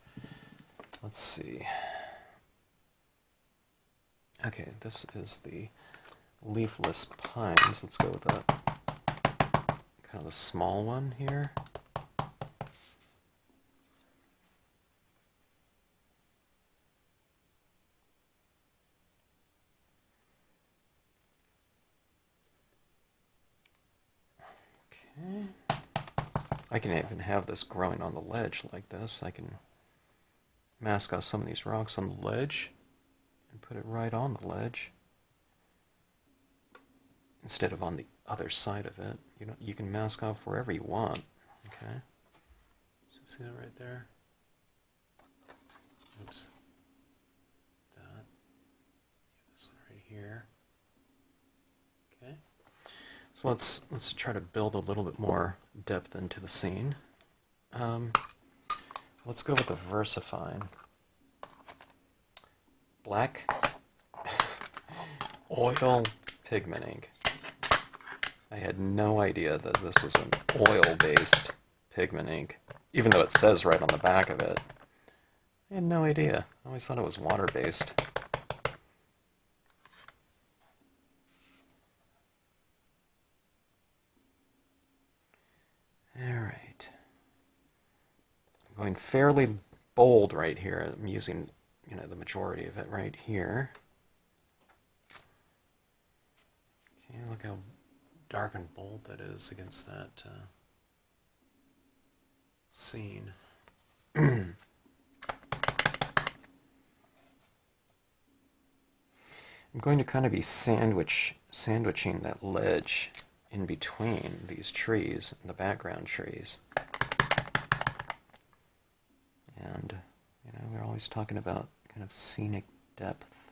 Speaker 1: Let's see. Okay, this is the Leafless Pines. Let's go with that. Kind of the small one here. Okay. I can even have this growing on the ledge like this. I can mask out some of these rocks on the ledge and put it right on the ledge instead of on the other side of it. You can mask off wherever you want. Okay. So see that right there? Oops. That. This one right here. Okay. So let's try to build a little bit more depth into the scene. Let's go with the VersaFine. Black oil pigment ink. I had no idea that this was an oil-based pigment ink, even though it says right on the back of it. I had no idea. I always thought it was water-based. Alright. I'm going fairly bold right here. I'm using, the majority of it right here. Okay, look how dark and bold that is against that scene. I'm going to kind of be sandwiching that ledge in between these trees, the background trees. And, we're always talking about kind of scenic depth.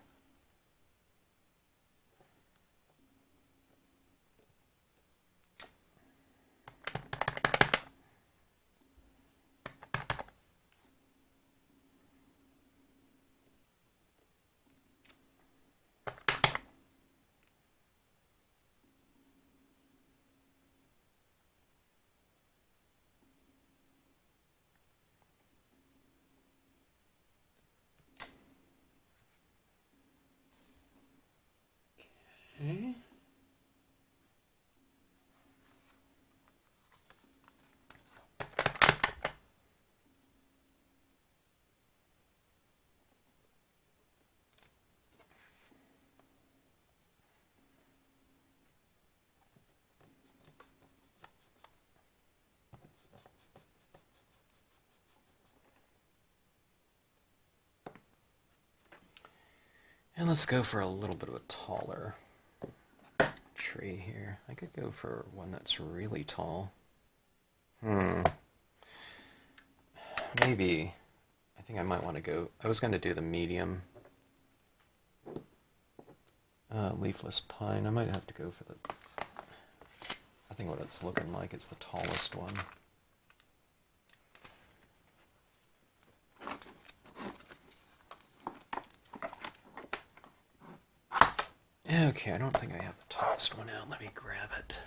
Speaker 1: Okay. And let's go for a little bit of a taller tree here. I could go for one that's really tall. Maybe. I think I might want to go. I was going to do the medium leafless pine. I might have to go for the. I think what it's looking like is the tallest one. Okay, I don't think I have the tallest one out. Let me grab it.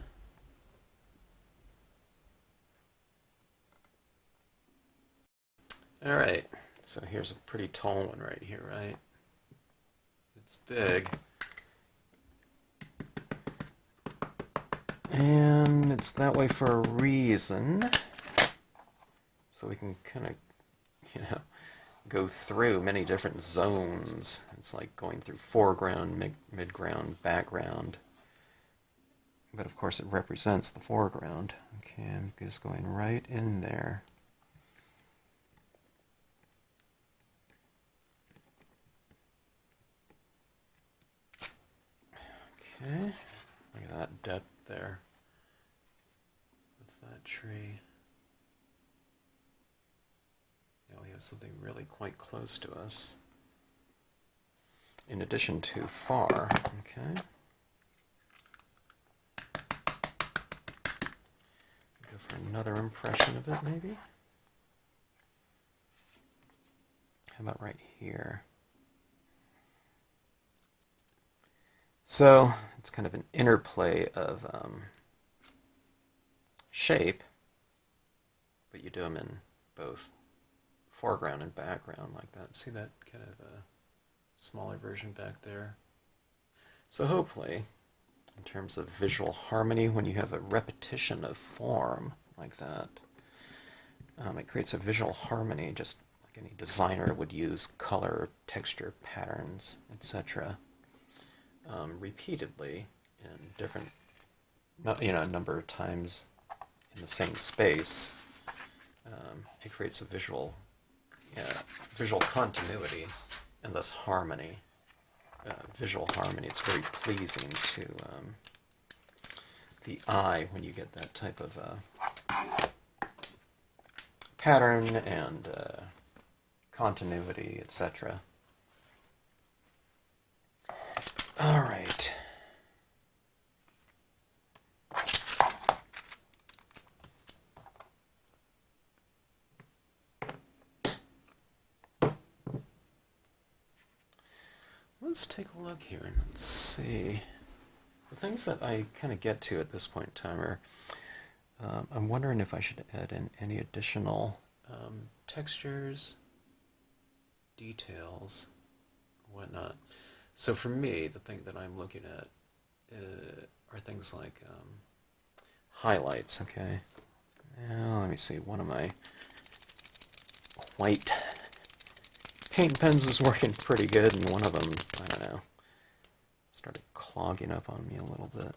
Speaker 1: Alright, so here's a pretty tall one right here, right? It's big. And it's that way for a reason. So we can kind of, go through many different zones. It's like going through foreground, midground, background. But of course it represents the foreground. Okay, I'm just going right in there. Okay, look at that depth there with that tree. Now we have something really quite close to us, in addition to far. Okay. Go for another impression of it, maybe. How about right here? So it's kind of an interplay of shape, but you do them in both foreground and background like that. See that kind of a smaller version back there? So hopefully, in terms of visual harmony, when you have a repetition of form like that, it creates a visual harmony, just like any designer would use color, texture, patterns, etc. Repeatedly in different, a number of times in the same space. It creates a visual continuity and thus harmony. Visual harmony. It's very pleasing to the eye when you get that type of pattern and continuity, etc. All right. Let's take a look here and let's see. The things that I kind of get to at this point in time are, I'm wondering if I should add in any additional textures, details, whatnot. So for me, the thing that I'm looking at are things like highlights, okay? Now, let me see, one of my white paint pens is working pretty good, and one of them, I don't know, started clogging up on me a little bit.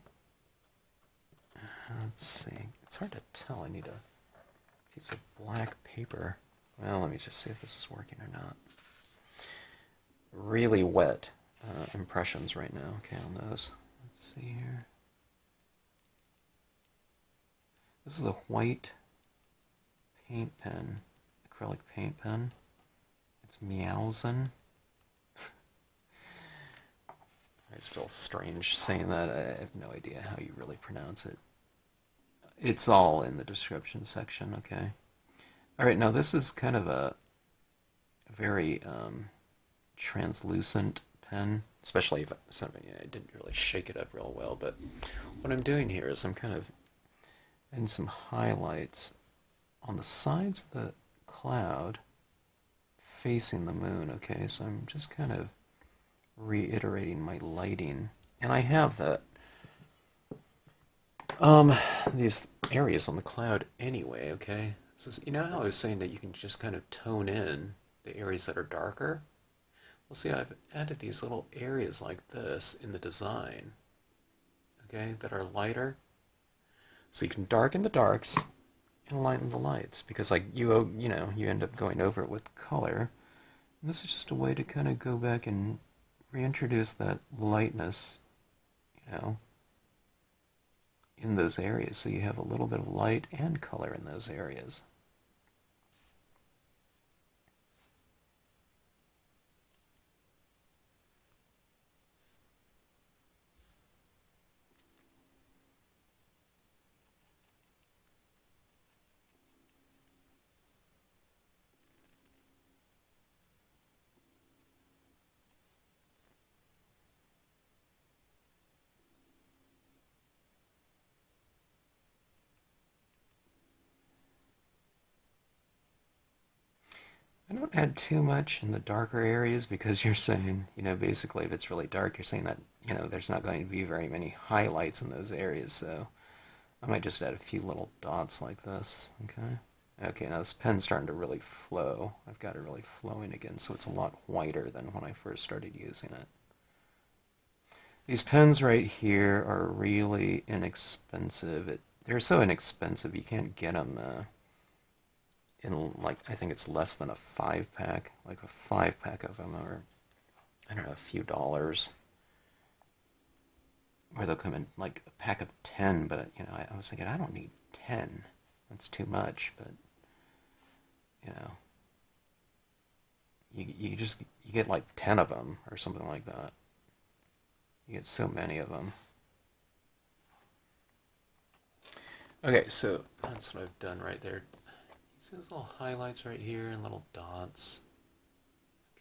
Speaker 1: Let's see. It's hard to tell. I need a piece of black paper. Well, let me just see if this is working or not. Really wet impressions right now, okay, on those. Let's see here. This is a white paint pen, acrylic paint pen. It's Miaosun. I just feel strange saying that. I have no idea how you really pronounce it. It's all in the description section, okay? Alright, now this is kind of a very translucent pen, especially if I didn't really shake it up real well, but what I'm doing here is I'm kind of adding some highlights on the sides of the cloud facing the moon, okay? So I'm just kind of reiterating my lighting, and I have that these areas on the cloud anyway, okay? So you know how I was saying that you can just kind of tone in the areas that are darker? Well, see, I've added these little areas like this in the design, okay, that are lighter. So you can darken the darks and lighten the lights, because like you end up going over it with color. And this is just a way to kind of go back and reintroduce that lightness, in those areas, so you have a little bit of light and color in those areas. I don't add too much in the darker areas, because you're saying, basically if it's really dark, you're saying that, there's not going to be very many highlights in those areas, so I might just add a few little dots like this, okay? Okay, now this pen's starting to really flow. I've got it really flowing again, so it's a lot whiter than when I first started using it. These pens right here are really inexpensive. They're so inexpensive, you can't get them in, like, I think it's less than a 5-pack. Like a 5-pack of them are, I don't know, a few dollars. Or they'll come in like a pack of 10, but I was thinking, I don't need 10. That's too much, but you get like 10 of them or something like that. You get so many of them. Okay, so that's what I've done right there. See those little highlights right here and little dots?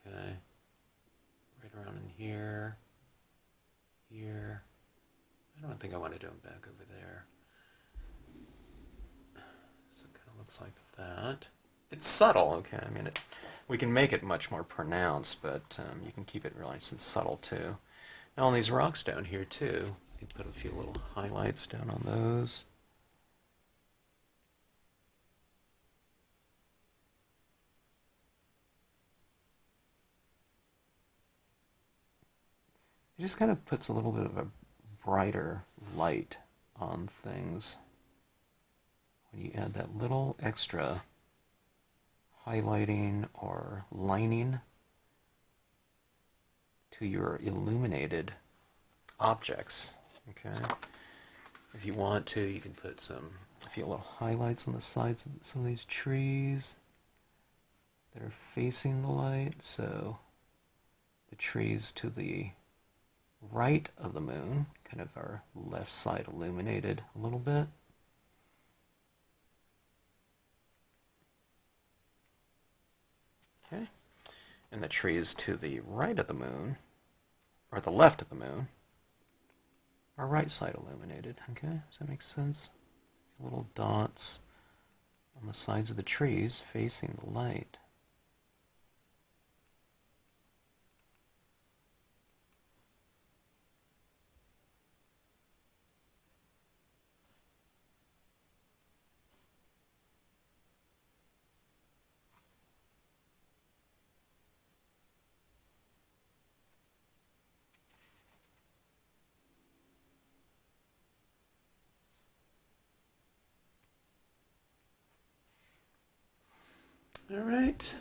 Speaker 1: Okay. Right around in here. Here. I don't think I want to do them back over there. So it kind of looks like that. It's subtle, okay? I mean, we can make it much more pronounced, but you can keep it really nice and subtle too. Now on these rocks down here too, you put a few little highlights down on those. It just kind of puts a little bit of a brighter light on things when you add that little extra highlighting or lining to your illuminated objects, okay? If you want to, you can put a few little highlights on the sides of some of these trees that are facing the light. So the trees to the right of the moon, kind of our left side illuminated a little bit. Okay. And the trees to the right of the moon, or the left of the moon, our right side illuminated. Okay, does that make sense? Little dots on the sides of the trees facing the light. All right.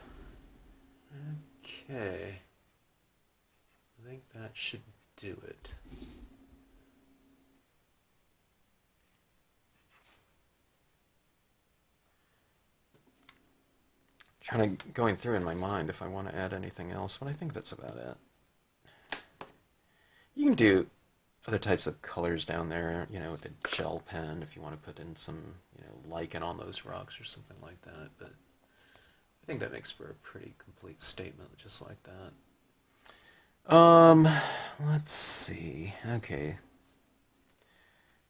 Speaker 1: Okay. I think that should do it. Going through in my mind if I want to add anything else, but I think that's about it. You can do other types of colors down there, with a gel pen if you want to put in some, lichen on those rocks or something like that, but I think that makes for a pretty complete statement, just like that. Let's see. Okay.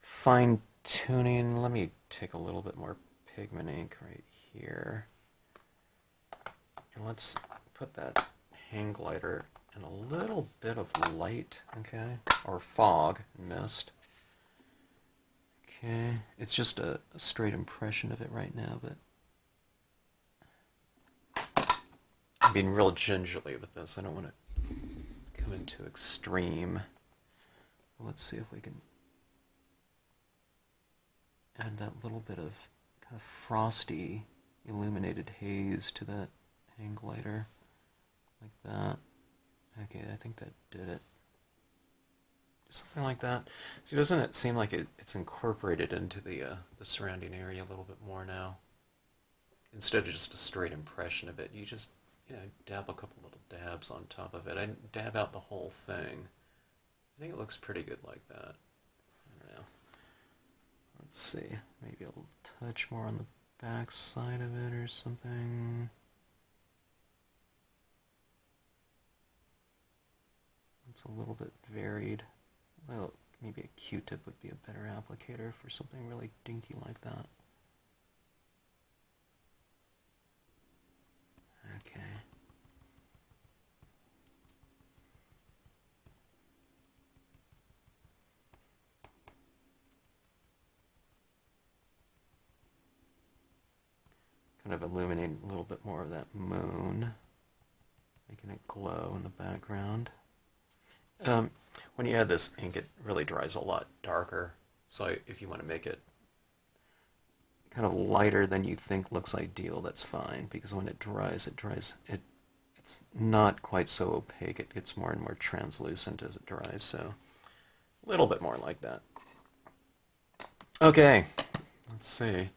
Speaker 1: Fine tuning. Let me take a little bit more pigment ink right here. And let's put that hang glider in a little bit of light, okay? Or fog, mist. Okay. It's just a straight impression of it right now, but I'm being real gingerly with this. I don't want to come into extreme. Let's see if we can add that little bit of kind of frosty illuminated haze to that hang glider, like that. Okay, I think that did it. Something like that. See, doesn't it seem like it's incorporated into the surrounding area a little bit more now? Instead of just a straight impression of it, you just dab a couple little dabs on top of it. I didn't dab out the whole thing. I think it looks pretty good like that. I don't know. Let's see. Maybe a little touch more on the back side of it or something. It's a little bit varied. Well, maybe a Q-tip would be a better applicator for something really dinky like that. Okay. Kind of illuminating a little bit more of that moon, making it glow in the background. When you add this ink, it really dries a lot darker. So if you want to make it kind of lighter than you think looks ideal, that's fine. Because when it dries, it's not quite so opaque. It gets more and more translucent as it dries. So a little bit more like that. Okay, let's see.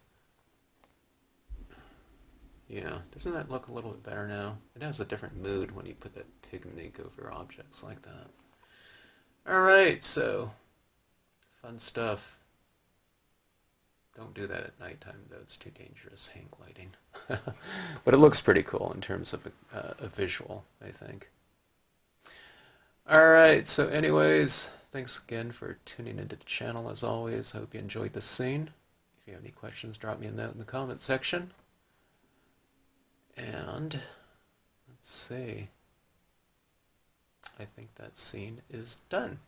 Speaker 1: Yeah, doesn't that look a little bit better now? It has a different mood when you put that pigment ink over objects like that. Alright, so fun stuff. Don't do that at nighttime, though. It's too dangerous, hang gliding. But it looks pretty cool in terms of a visual, I think. Alright, so anyways, thanks again for tuning into the channel as always. I hope you enjoyed this scene. If you have any questions, drop me a note in the comment section. And let's see. I think that scene is done.